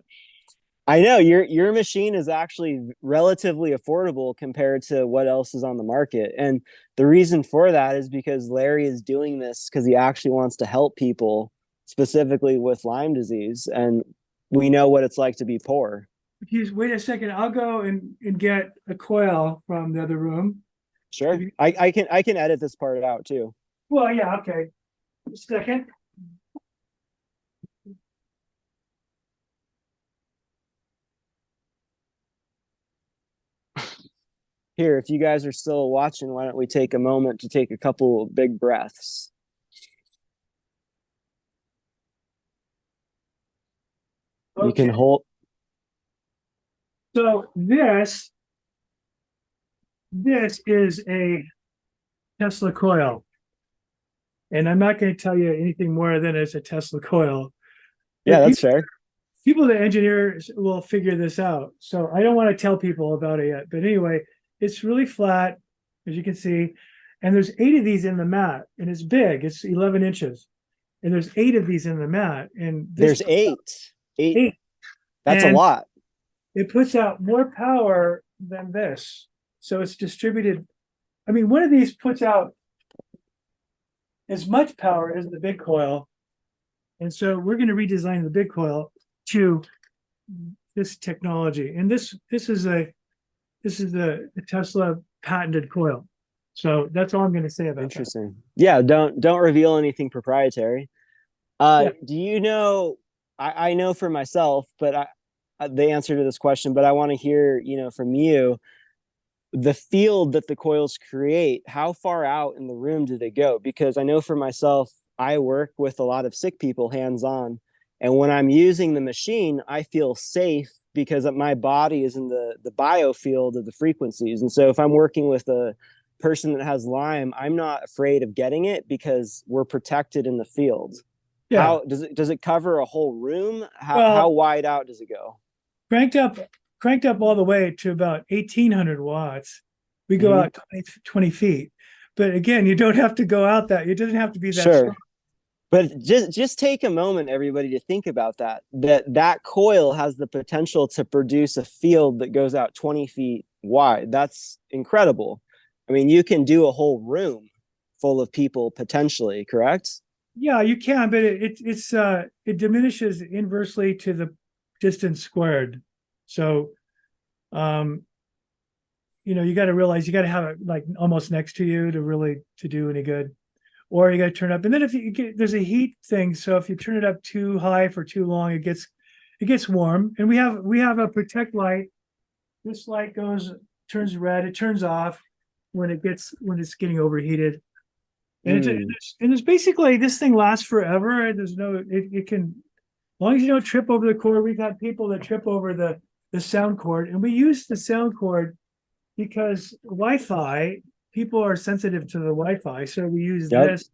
I know your machine is actually relatively affordable compared to what else is on the market. And the reason for that is because Larry is doing this because he actually wants to help people specifically with Lyme disease. And we know what it's like to be poor. Please wait a second. I'll go and get a coil from the other room. Sure. I can edit this part out too. Well, yeah, okay. A second. Here, if you guys are still watching, why don't we take a moment to take a couple big breaths? Okay. You can hold. So this is a Tesla coil. And I'm not going to tell you anything more than it's a Tesla coil. Yeah, that's fair. People that engineers will figure this out. So I don't want to tell people about it yet. But anyway, it's really flat, as you can see. And there's 8 of these in the mat. And it's big. It's 11 inches. And there's 8 of these in the mat. And there's 8. 8. That's and a lot. It puts out more power than this. So it's distributed. I mean, one of these puts out as much power as the big coil. And so we're going to redesign the big coil to this technology. And this is the Tesla patented coil. So that's all I'm going to say about Interesting. That. Yeah, don't reveal anything proprietary. Do you know, I know for myself, but the answer to this question, but I want to hear, from you, the field that the coils create, how far out in the room do they go? Because I know for myself, I work with a lot of sick people hands-on. And when I'm using the machine, I feel safe because my body is in the biofield of the frequencies. And so if I'm working with a person that has Lyme, I'm not afraid of getting it because we're protected in the field. Yeah. How does it cover a whole room? How wide out does it go? Cranked up all the way to about 1800 watts. We go out 20 feet. But again, you don't have to go out that. It doesn't have to be that strong. But just take a moment, everybody, to think about that coil has the potential to produce a field that goes out 20 feet wide. That's incredible. I mean, you can do a whole room full of people potentially, correct? Yeah, you can, but it diminishes inversely to the distance squared. So, you got to realize you got to have it like almost next to you to do any good. Or you got to turn up, and then if there's a heat thing, so if you turn it up too high for too long, it gets warm. And we have a protect light. This light turns red. It turns off when it's getting overheated. And it's basically, this thing lasts forever. It can, as long as you don't trip over the cord. We've had people that trip over the sound cord, and we use the sound cord because Wi-Fi. People are sensitive to the Wi-Fi, so we use this.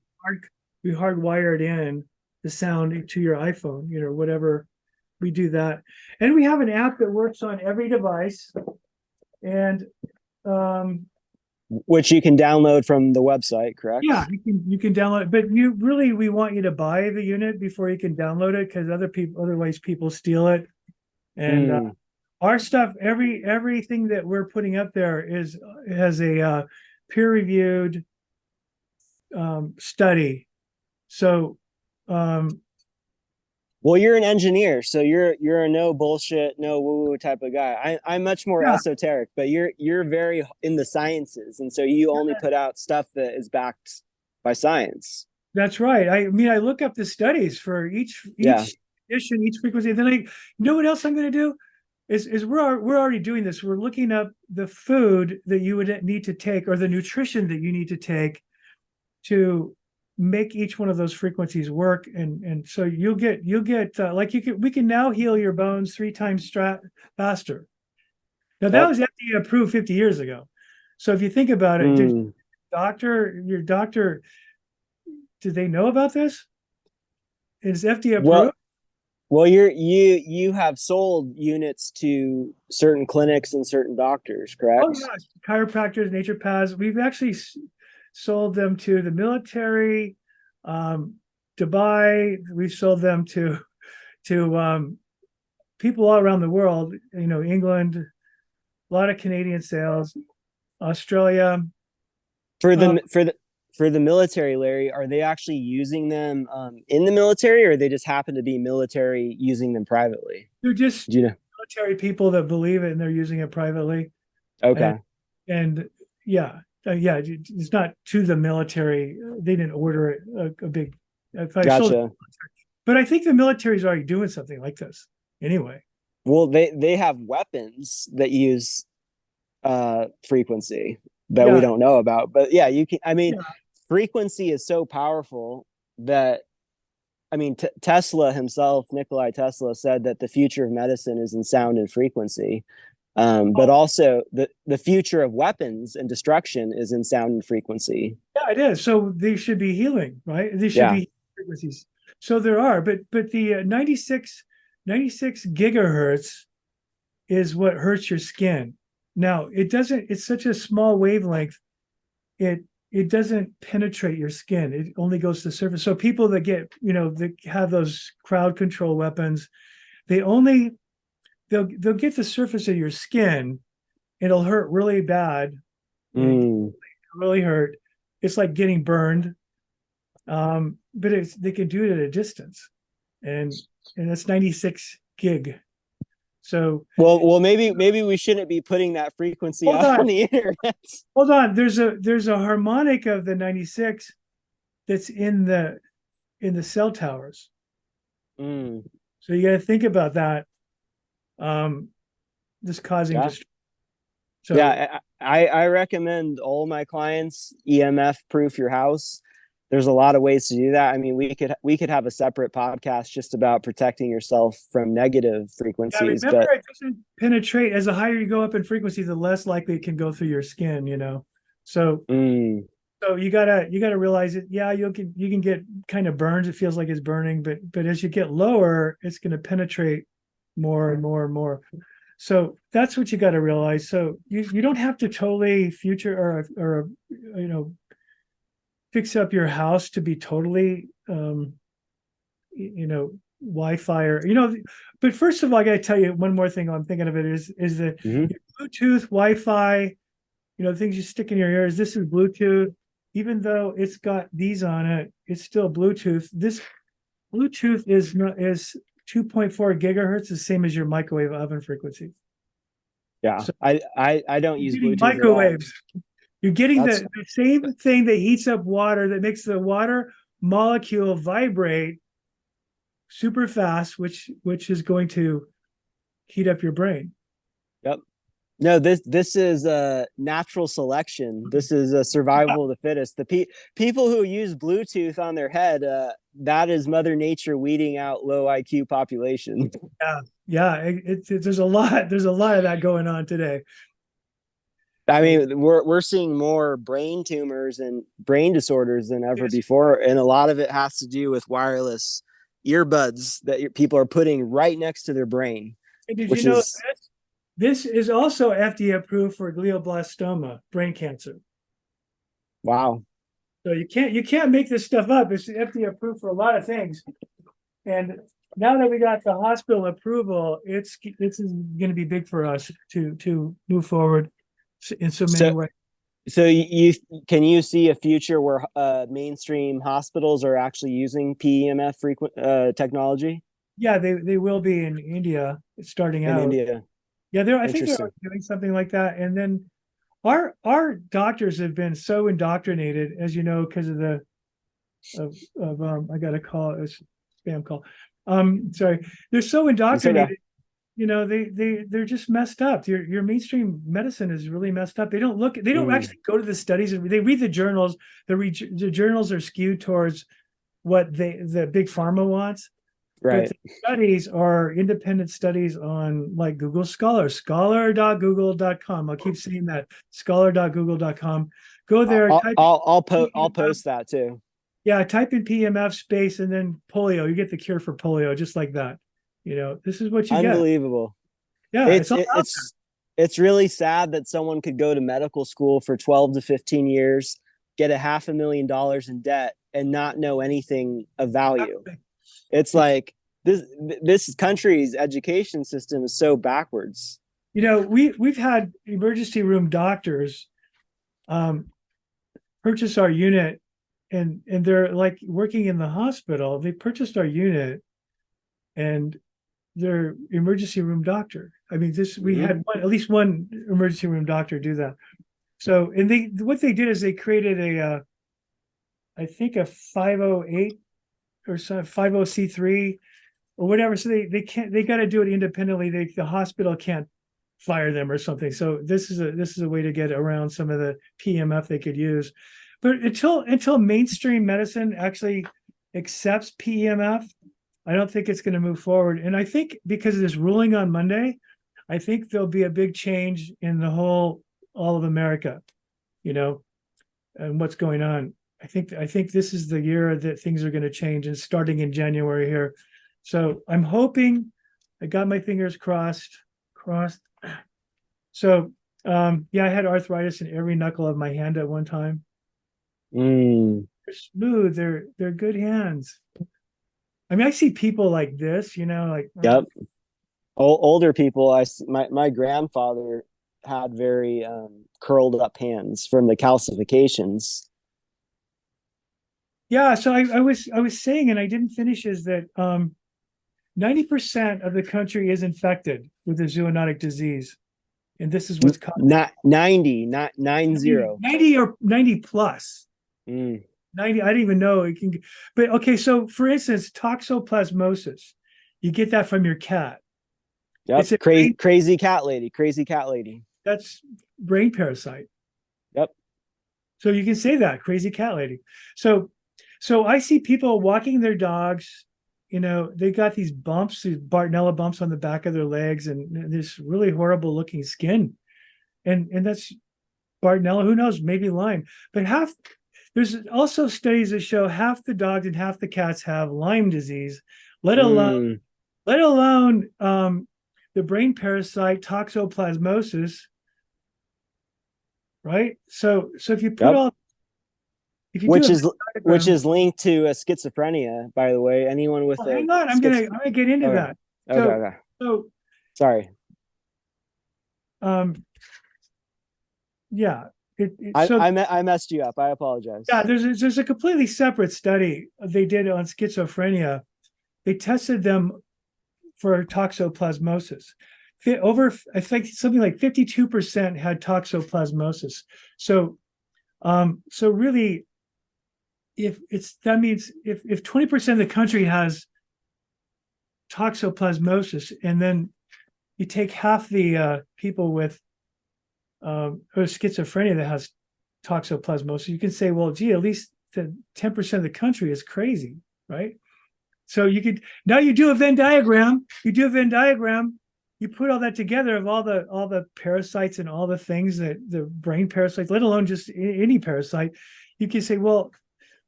We hardwired in the sound to your iPhone, whatever. We do that, and we have an app that works on every device, and which you can download from the website, correct? Yeah, you can download it, but we want you to buy the unit before you can download it because otherwise people steal it, and our stuff, everything that we're putting up there has a peer-reviewed study. So well, you're an engineer, so you're a no bullshit, no woo-woo type of guy. I'm much more esoteric, but you're very in the sciences, and so you only put out stuff that is backed by science. That's right. I mean, I look up the studies for each edition, each frequency. And then what else I'm going to do is we're already doing this. We're looking up the food that you would need to take, or the nutrition that you need to take to make each one of those frequencies work, and so you'll get like we can now heal your bones 3 times faster. Now that Yep. was FDA approved 50 years ago. So if you think about it, Mm. your doctor, did they know about this? Is FDA Well, approved? you have sold units to certain clinics and certain doctors, Oh correct? yes, chiropractors, naturopaths. We've actually sold them to the military, Dubai. We've sold them to people all around the world. England, a lot of Canadian sales, Australia. For Uh, the military, Larry, are they actually using them in the military, or they just happen to be military using them privately? they're just Do you know? military people that believe it and they're using it privately. And Okay, and yeah, yeah, it's not to the military. They didn't order it a big. If I sold it, gotcha. but I think the military is already doing something like this anyway. Well, they have weapons that use frequency that we Yeah, don't know about, but yeah, you can. I mean, yeah, frequency is so powerful that I mean, Tesla himself, Nikolai Tesla, said that the future of medicine is in sound and frequency. But also the future of weapons and destruction is in sound and frequency. yeah, it is. So they should be healing, right? They should Yeah. be frequencies. So there are, but the 96 gigahertz is what hurts your skin. Now it doesn't. It's such a small wavelength. It it doesn't penetrate your skin. It only goes to the surface. So people that get, that have those crowd control weapons, they only they'll get the surface of your skin. It'll hurt really bad. It Mm. really hurt. It's like getting burned. But they can do it at a distance, and that's 96 gig. So Well, maybe we shouldn't be putting that frequency hold out on on, the internet. hold on. There's a harmonic of the 96 that's in the cell towers. Mm. So you got to think about that. Um, this causing Yeah, just so yeah. I recommend all my clients EMF proof your house. There's a lot of ways to do that. I mean, we could have a separate podcast just about protecting yourself from negative yeah. frequencies, Remember, but it doesn't penetrate. As the higher you go up in frequency, the less likely it can go through your skin. So mm, you gotta realize it. Yeah, you can get kind of burns. It feels like it's burning, but as you get lower, it's going to penetrate more and more and more. So that's what you got to realize. So you don't have to totally future or fix up your house to be totally Wi-Fi but first of all, I got to tell you one more thing I'm thinking of it is the mhm. Bluetooth, Wi-Fi, things you stick in your ears. This is Bluetooth. Even though it's got these on it, it's still Bluetooth. This Bluetooth is 2.4 gigahertz, the same as your microwave oven frequency. Yeah. So I don't you're use getting Bluetooth at all. microwaves. You're getting That's the same thing that heats up water, that makes the water molecule vibrate super fast, which is going to heat up your brain. Yep. No, this is a natural selection. This is a survival of the fittest. People who use Bluetooth on their head, that is Mother Nature weeding out low IQ population. Yeah, yeah. There's a lot of that going on today. I So mean, we're seeing more brain tumors and brain disorders than ever yes. before, and a lot of it has to do with wireless earbuds that people are putting right next to their brain, And did you which know is this is also FDA approved for glioblastoma, brain cancer? wow. So you can't make this stuff up. It's FDA approved for a lot of things. And now that we got the hospital approval, this is going to be big for us to move forward in so many So ways. So you can you see a future where mainstream hospitals are actually using PEMF frequent technology Yeah, they will be in India starting in out. India? Yeah, I think they're Interesting. doing something like that. And then our doctors have been so indoctrinated, as you know, because of the I got a call, it was a spam call. Sorry, they're so It's okay. indoctrinated they're just messed up. Your mainstream medicine is really messed up. They don't Mm, actually go to the studies. They read the journals. The journals are skewed towards what the big pharma wants. But right. the studies are independent studies on like Google Scholar, scholar.google.com. I'll keep saying that, scholar.google.com. Go there, I'll post that too. yeah, type in PMF space and then polio. You get the cure for polio just like that. This is what you get. Unbelievable. Yeah, It's it's all it, out it's really sad that someone could go to medical school for 12 to 15 years, get a $500,000 in debt, and not know anything of value. there. It's like this country's education system is so backwards. We've had emergency room doctors um, purchase our unit, and they're like working in the hospital. They purchased our unit, and they're emergency room doctor. I mean, we Mm-hmm. had at least one emergency room doctor do that. So, and what they did is they created I think a 508 or some 50C3 or whatever. So they got to do it independently. The hospital can't fire them or something. So this is a way to get around some of the PMF they could use. But until mainstream medicine actually accepts PEMF, I don't think it's going to move forward. And I think because of this ruling on Monday, I think there'll be a big change in all of America, and what's going on. I think this is the year that things are going to change, and starting in January here. So I'm hoping. I got my fingers crossed. So yeah, I had arthritis in every knuckle of my hand at one time. Mm, They're smooth. They're good hands. I mean, I see people like this, like yep. Older people, my grandfather had very curled up hands from the calcifications. yeah. So I was saying, and I didn't finish, is that 90% of the country is infected with a zoonotic disease, and this is what's causing Not 90, not 90. 90 or 90 plus. Mm, 90, I didn't even know it can. But okay, so for instance, toxoplasmosis, you get that from your cat. yep. It's a Crazy cat lady. Crazy cat lady. that's brain parasite. Yep. So you can say that, crazy cat lady. So I see people walking their dogs, they got these bumps, these Bartonella bumps on the back of their legs, and this really horrible looking skin. And that's Bartonella, who knows, maybe Lyme. But there's also studies that show half the dogs and half the cats have Lyme disease, let alone Mm, the brain parasite toxoplasmosis, right? So if you put yep. all if you do Which a is which diagram, is linked to schizophrenia, by the way. Anyone with well, a hang on, I'm gonna get into okay. that. Okay, So okay. so Sorry. um yeah, so I messed you up. I apologize. yeah, there's a completely separate study they did on schizophrenia. They tested them for toxoplasmosis. I think something like 52% had toxoplasmosis. So really, that means if 20% of the country has toxoplasmosis, and then you take half the people with or schizophrenia that has toxoplasmosis, you can say, well, gee, at least the 10% of the country is crazy, right? So now you do a Venn diagram. You put all that together of all the parasites and all the things that the brain parasites, let alone just any parasite. You can say, well,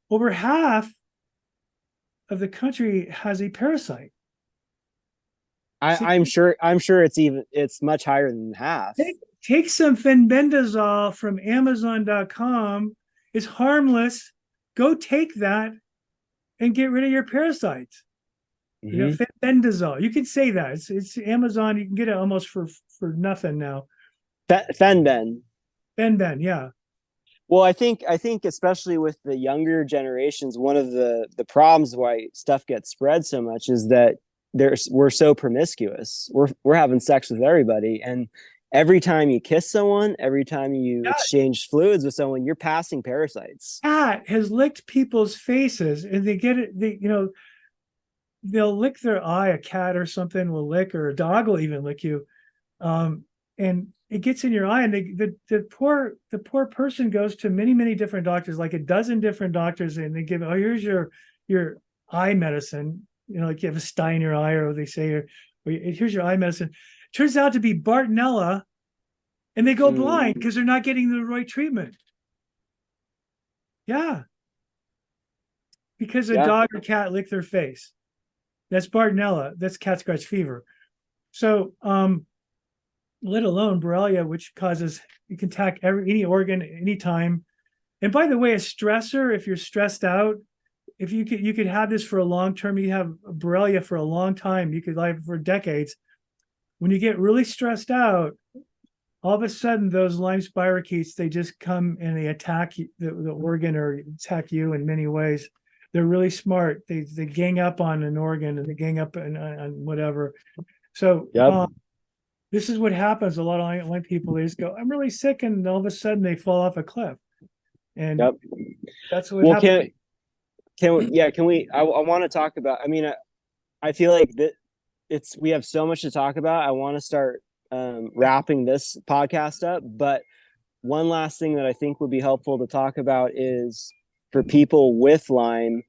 over half of the country has a parasite. So I'm sure it's much higher than half. take some fenbendazole from Amazon.com. It's harmless. Go take that and get rid of your parasites. Mm-hmm. Fenbendazole. You can say that. It's Amazon. You can get it almost for nothing now. Fenben. Fenben, yeah. Well, I think especially with the younger generations, one of the problems why stuff gets spread so much is that we're so promiscuous. We're having sex with everybody, and every time you kiss someone, every time you exchange fluids with someone, you're passing parasites. Cat has licked people's faces, and they get it. they'll lick their eye. A cat or something will lick, or a dog will even lick you, and it gets in your eye. And the poor person goes to many different doctors, like a dozen different doctors, and they give, oh, here's your eye medicine. Like you have a sty in your eye, or they say, or here's your eye medicine. Turns out to be Bartonella, and they go blind because they're not getting the right treatment. Yeah. Because a dog or cat licked their face. That's Bartonella. That's cat scratch fever. So, let alone Borrelia, which it can attack any organ anytime. And by the way, a stressor, if you're stressed out, if you could have this for a long term, you have Borrelia for a long time. You could live for decades. When you get really stressed out, all of a sudden those Lyme spirochetes, they just come and they attack the organ, or attack you in many ways. They're really smart. They gang up on an organ, and they gang up on whatever. So this is what happens. A lot of Lyme people, they just go, I'm really sick, and all of a sudden they fall off a cliff. And that's what happens. Can we I want to talk about, I mean, I feel like that we have so much to talk about. I want to start wrapping this podcast up, but one last thing that I think would be helpful to talk about is for people with Lyme,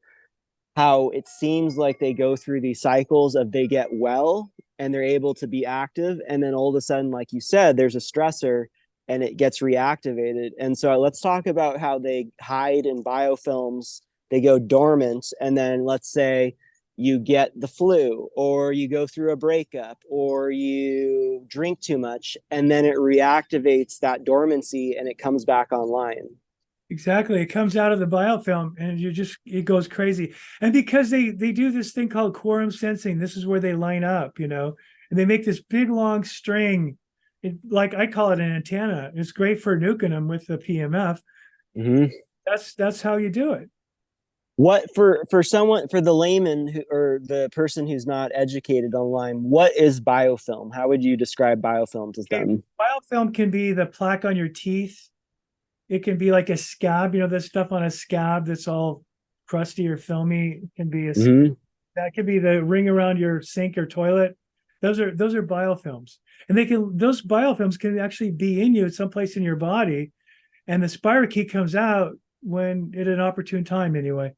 how it seems like they go through these cycles of they get well and they're able to be active, and then all of a sudden, like you said, there's a stressor and it gets reactivated. And so let's talk about how they hide in biofilms. They go dormant, and then let's say you get the flu, or you go through a breakup, or you drink too much, and then it reactivates that dormancy and it comes back online. Exactly. It comes out of the biofilm, and it goes crazy. And because they do this thing called quorum sensing, this is where they line up, and they make this big long string. Like I call it an antenna. It's great for nuking them with the PEMF. That's how you do it. What for the layman or the person who's not educated on Lyme, what is biofilm? How would you describe biofilm to them? Biofilm can be the plaque on your teeth. It can be like a scab, this stuff on a scab that's all crusty or filmy. It can be that could be the ring around your sink or toilet. Those are biofilms, and those biofilms can actually be in you at some place in your body, and the spirochete comes out when at an opportune time, anyway.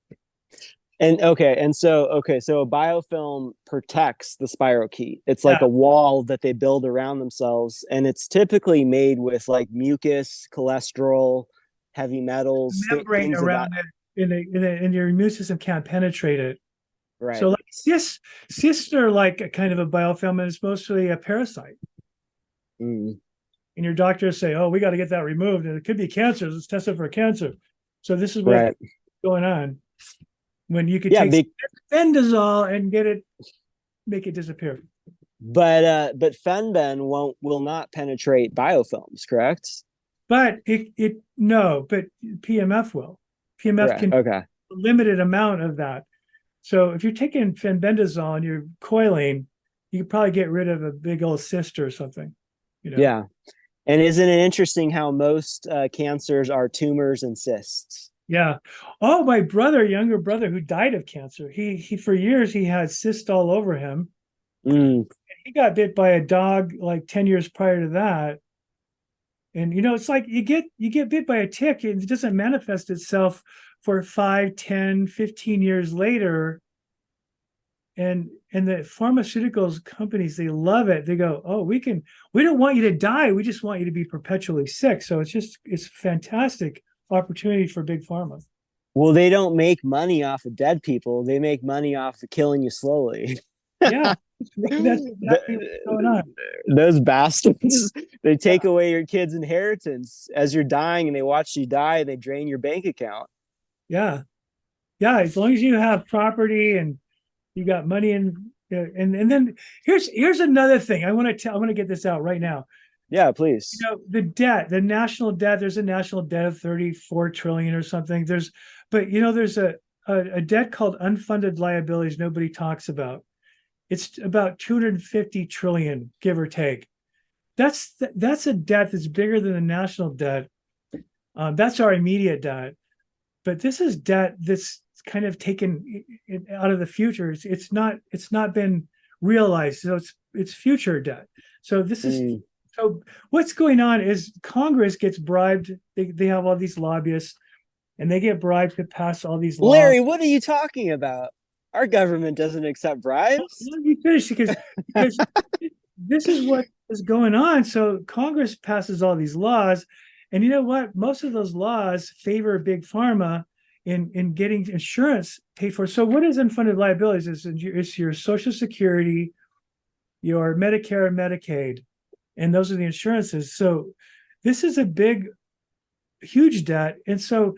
And so a biofilm protects the spirochete. It's like a wall that they build around themselves, and it's typically made with like mucus, cholesterol, heavy metals, membrane around it, and your immune system can't penetrate it. Right. So like cysts are like a kind of a biofilm, and it's mostly a parasite. And your doctors say, "Oh, we got to get that removed, and it could be cancer. Let's test it for cancer." So this is what's going on. When you could take fendazole and make it disappear. But Fenben will not penetrate biofilms, correct? But but PEMF will. PEMF can a limited amount of that. So if you're taking fenbendazole and you're coiling, you could probably get rid of a big old cyst or something. Yeah. And isn't it interesting how most cancers are tumors and cysts? Yeah. Oh, my younger brother who died of cancer, he for years he had cysts all over him. He got bit by a dog like 10 years prior to that. And it's like you get bit by a tick, and it doesn't manifest itself for 5, 10, 15 years later. And the pharmaceuticals companies, they love it. They go, "Oh, we don't want you to die. We just want you to be perpetually sick." So it's fantastic opportunity for big pharma. Well, they don't make money off of dead people. They make money off of killing you slowly. Yeah, that's exactly what's going on. Those bastards, they take away your kid's inheritance as you're dying, and they watch you die, and they drain your bank account. Yeah. As long as you have property and you got money, and then here's another thing I want to get this out right now. Yeah, please. The debt, the national debt, there's a national debt of 34 trillion or something. There's a debt called unfunded liabilities nobody talks about. It's about 250 trillion, give or take. That's a debt that's bigger than the national debt. That's our immediate debt. But this is debt that's kind of taken out of the future. It's not been realized. So it's future debt. So this is so what's going on is Congress gets bribed. They have all these lobbyists, and they get bribed to pass all these laws. Larry, what are you talking about? Our government doesn't accept bribes. Let me finish because this is what is going on. So Congress passes all these laws, and you know what? Most of those laws favor big pharma in getting insurance paid for. So what is unfunded liabilities? It's your Social Security, your Medicare and Medicaid, and those are the insurances. So this is a big, huge debt, and so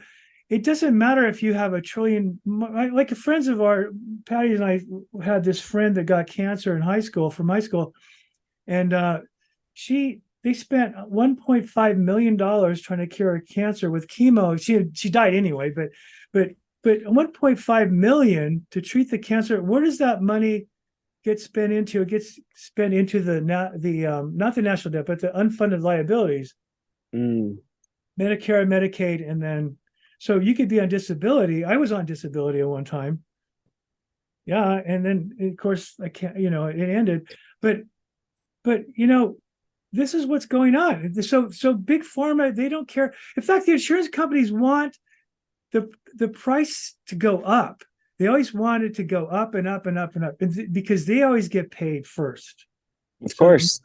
it doesn't matter if you have $1 trillion. Like friends of our, Patty and I had this friend that got cancer in high school, from high school, and they spent $1.5 million trying to cure cancer with chemo. She died anyway, but $1.5 million to treat the cancer. Where does that money get spent into? It gets spent into not the national debt, but the unfunded liabilities, Medicare and Medicaid, and then. So you could be on disability. I was on disability at one time. Yeah. And then of course I can't, it ended, but this is what's going on. So big pharma, they don't care. In fact, the insurance companies want the price to go up. They always want it to go up and up and up and up because they always get paid first. Of course.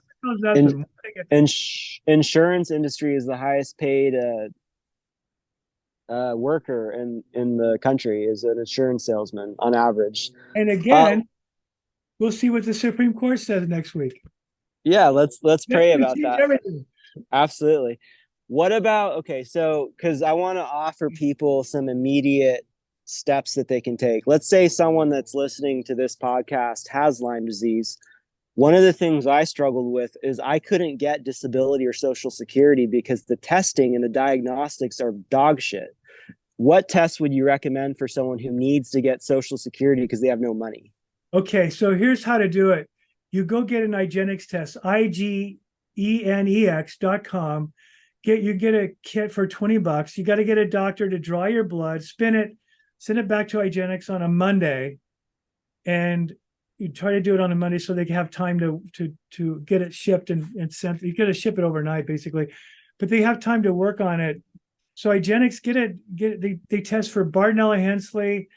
Insurance industry is the highest paid, worker in the country is an insurance salesman on average. And again, we'll see what the Supreme Court says next week. Yeah, let's pray about that. Everything. Absolutely. What about, okay, so because I want to offer people some immediate steps that they can take. Let's say someone that's listening to this podcast has Lyme disease. One of the things I struggled with is I couldn't get disability or Social Security because the testing and the diagnostics are dog shit. What tests would you recommend for someone who needs to get Social Security because they have no money? Okay, so here's how to do it. You go get an IGeneX test, IGENEX.com. You get a kit for $20. You got to get a doctor to draw your blood, spin it, send it back to IGeneX on a Monday, and you try to do it on a Monday so they can have time to get it shipped and sent. You got to ship it overnight, basically, but they have time to work on it. So IGeneX they test for Bartonella Hensley,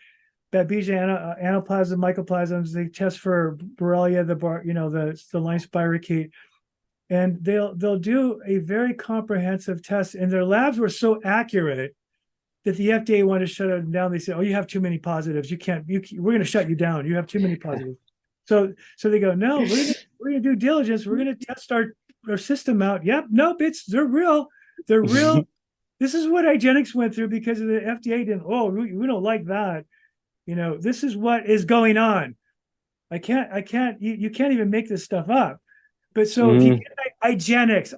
Babesia anaplasm, mycoplasms. They test for Borrelia, the Lyme spirochete, and they'll do a very comprehensive test. And their labs were so accurate that the FDA wanted to shut them down. They said, "Oh, you have too many positives. You can't. We're going to shut you down. You have too many positives." So they go, "No, we're going to do diligence. We're going to test our system out." Yep, nope, they're real. They're real. This is what IGeneX went through because of the FDA didn't. Oh, we don't like that. This is what is going on. I can't. You can't even make this stuff up. But so if you get IGeneX,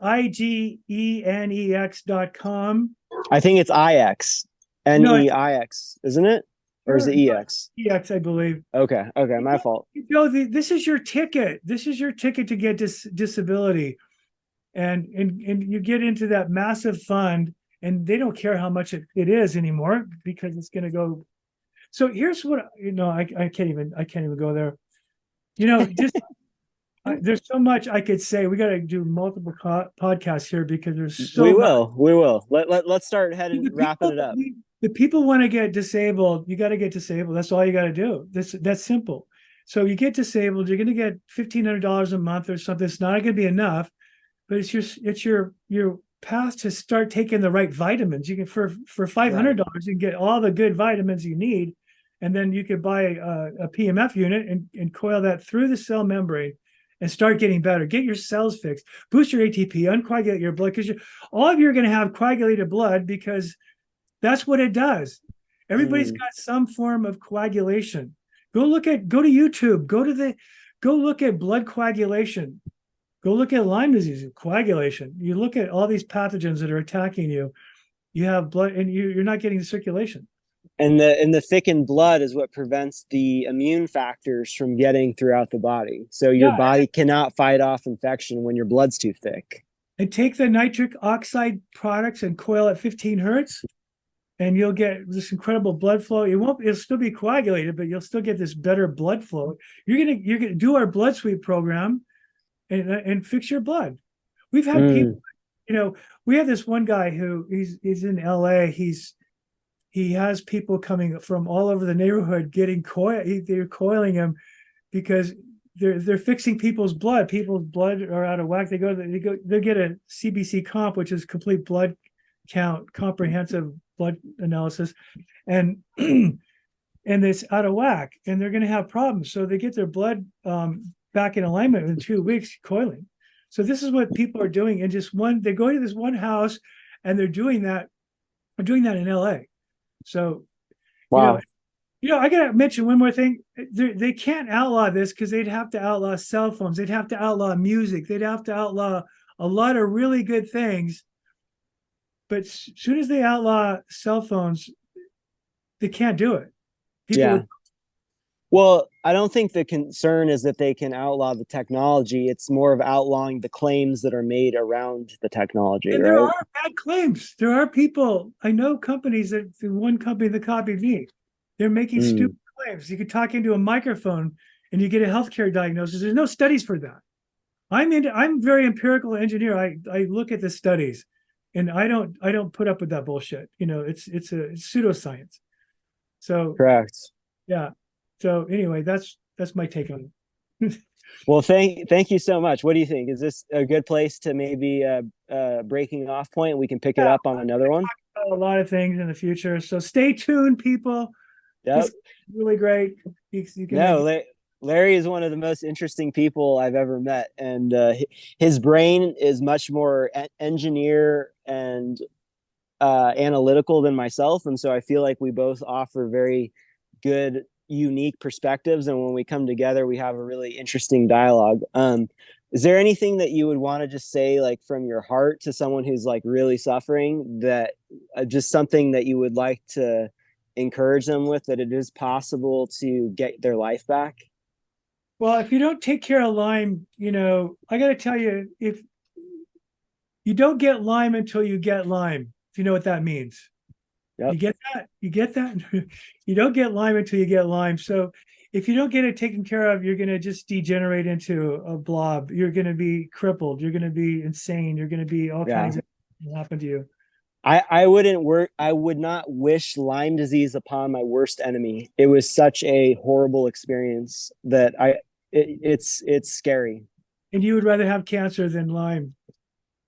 IGENEX.com. I think it's IX. NEIX, isn't it? Or is it EX? EX, I believe. Okay, my fault. This is your ticket. This is your ticket to get disability. And you get into that massive fund, and they don't care how much it is anymore because it's going to go. So here's what I can't even go there. Just there's so much I could say. We got to do multiple podcasts here because there's so. We will. Let's start wrapping it up. The people want to get disabled. You got to get disabled. That's all you got to do. That's simple. So you get disabled. You're going to get $1,500 a month or something. It's not going to be enough, but it's your path to start taking the right vitamins. You can for $500 you can get all the good vitamins you need, and then you could buy a PEMF unit and coil that through the cell membrane and start getting better. Get your cells fixed, boost your ATP, uncoagulate your blood, because all of you are going to have coagulated blood because that's what it does. Everybody's got some form of coagulation. Go to YouTube. Go look at blood coagulation. Go look at Lyme disease coagulation. You look at all these pathogens that are attacking you. You have blood, and you're not getting the circulation. And the thickened blood is what prevents the immune factors from getting throughout the body. So your body cannot fight off infection when your blood's too thick. And take the nitric oxide products and coil at 15 hertz. and you'll get this incredible blood flow. It'll still be coagulated, but you'll still get this better blood flow. You're gonna do our blood sweep program and fix your blood. We've had people, Mm. we have this one guy who he's in LA. He has people coming from all over the neighborhood getting they're coiling him because they're fixing people's blood. People's blood are out of whack. They get a CBC comp, which is complete blood count, comprehensive blood analysis, and and it's out of whack, and they're going to have problems. So they get their blood back in alignment in 2 weeks, coiling. So this is what people are doing, and they go to this one house, and they're doing that. They're doing that in LA. So, Wow. I gotta mention one more thing. They can't outlaw this because they'd have to outlaw cell phones. They'd have to outlaw music. They'd have to outlaw a lot of really good things. But as soon as they outlaw cell phones, they can't do it. Yeah. Well, I don't think the concern is that they can outlaw the technology. It's more of outlawing the claims that are made around the technology, And there right? are bad claims. There are people, I know companies one company that copied me, they're making Mm. stupid claims. You could talk into a microphone and you get a healthcare diagnosis. There's no studies for that. I'm very empirical engineer. I look at the studies, and I don't put up with that bullshit. It's pseudoscience. So Correct. yeah. So anyway, that's my take on it. Well, thank you so much. What do you think? Is this a good place to maybe breaking off point? We can pick it Yeah, up on another one. a lot of things in the future. So stay tuned, people. This Yep. is really great. You can No, Larry is one of the most interesting people I've ever met, and his brain is much more engineer and analytical than myself, and so I feel like we both offer very good, unique perspectives. And when we come together, we have a really interesting dialogue. Is there anything that you would want to just say, like from your heart, to someone who's like really suffering, that just something that you would like to encourage them with, that it is possible to get their life back? Well, if you don't take care of Lyme, I got to tell you, if you don't get Lyme until you get Lyme, if you know what that means. Yep. You get that? You get that? You don't get Lyme until you get Lyme. So if you don't get it taken care of, you're going to just degenerate into a blob. You're going to be crippled. You're going to be insane. You're going to be all Yeah. kinds of things happen to you. I would not wish Lyme disease upon my worst enemy. It was such a horrible experience that it's scary. And you would rather have cancer than Lyme.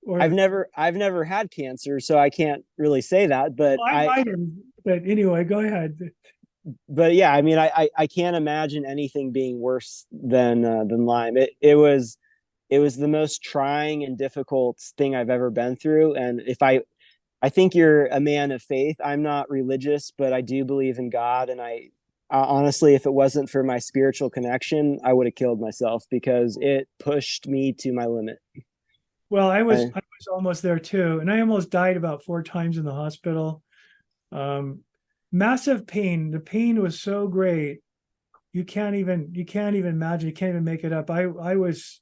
Or I've never had cancer, so I can't really say that, but I might have, but anyway, go ahead. but yeah, I mean, I can't imagine anything being worse than Lyme. It was the most trying and difficult thing I've ever been through. And I think you're a man of faith. I'm not religious, but I do believe in God. And I honestly, if it wasn't for my spiritual connection, I would have killed myself because it pushed me to my limit. Well, I was almost there too, and I almost died about 4 times in the hospital. Massive pain. The pain was so great. You can't even imagine. You can't even make it up. I was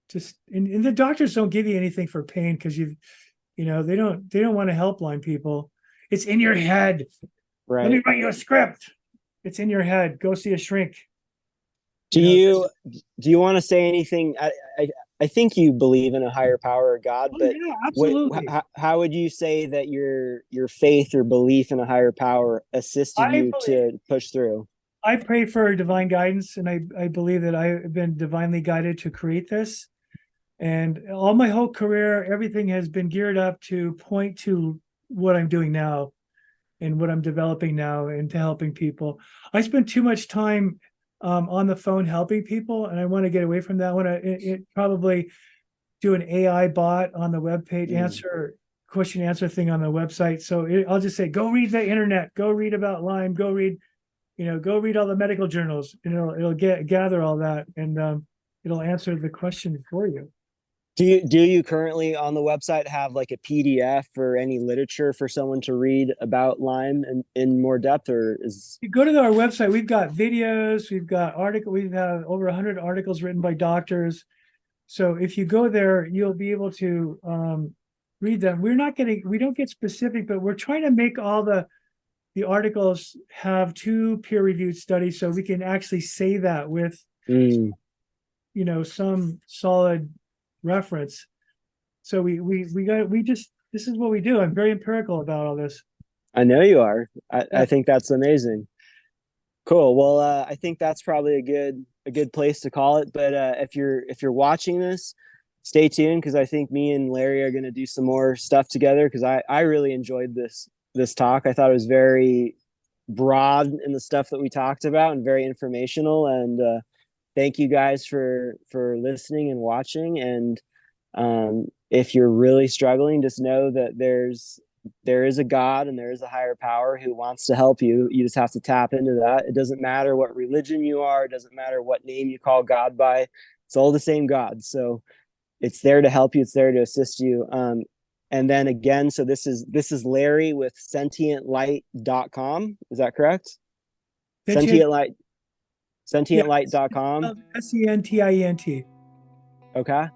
just, and the doctors don't give you anything for pain because they don't want to help Lyme people. It's in your head. Right. Let me write you a script. It's in your head. Go see a shrink. Do you want to say anything? I think you believe in a higher power or God, but yeah, absolutely. how would you say that your faith or belief in a higher power assisted you to push through? I pray for divine guidance, and I believe that I've been divinely guided to create this. And all my whole career, everything has been geared up to point to what I'm doing now and what I'm developing now into helping people. I spend too much time on the phone helping people, and I want to get away from that. I want to probably do an AI bot on the webpage, question answer thing on the website. So I'll just say, go read the internet, go read about Lyme, go read all the medical journals, and it'll gather all that, and it'll answer the question for you. Do you currently on the website have like a PDF or any literature for someone to read about Lyme in more depth, or is you go to our website? We've got videos, we've got we've had over 100 articles written by doctors. So if you go there, you'll be able to read them. We don't get specific, but we're trying to make all the articles have 2 peer-reviewed studies, so we can actually say that with some solid reference. So this is what we do. I'm very empirical about all this. I know you are. I think that's amazing. Cool. Well, I think that's probably a good place to call it. But if you're watching this, stay tuned, because I think me and Larry are going to do some more stuff together, because I really enjoyed this talk. I thought it was very broad in the stuff that we talked about and very informational. And thank you guys for listening and watching. And if you're really struggling, just know that there is a God and there is a higher power who wants to help you. You just have to tap into that. It doesn't matter what religion you are. It doesn't matter what name you call God by. It's all the same God. So it's there to help you. It's there to assist you. And then again, so this is Larry with sentientlight.com. Is that correct? Sentientlight.com. SENTIENT. Okay.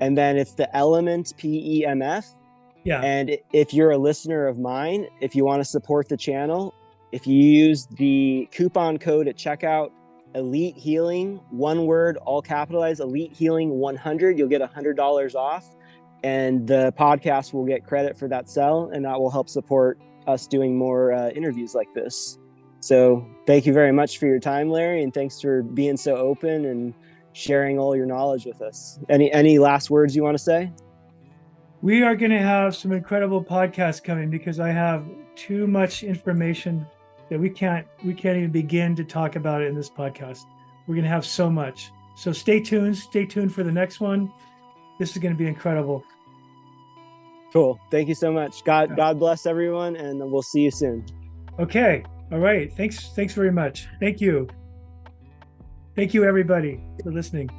And then it's the element PEMF. Yeah. And if you're a listener of mine, if you want to support the channel, if you use the coupon code at checkout, Elite Healing, one word, all capitalized, Elite Healing 100, you'll get $100 off. And the podcast will get credit for that sell, and that will help support us doing more interviews like this. So thank you very much for your time, Larry, and thanks for being so open and sharing all your knowledge with us. Any last words you want to say? We are going to have some incredible podcasts coming, because I have too much information that we can't even begin to talk about it in this podcast. We're going to have so much. So stay tuned for the next one. This is going to be incredible. Cool. Thank you so much. God bless everyone, and we'll see you soon. Okay. All right. Thanks very much. Thank you. Thank you, everybody, for listening.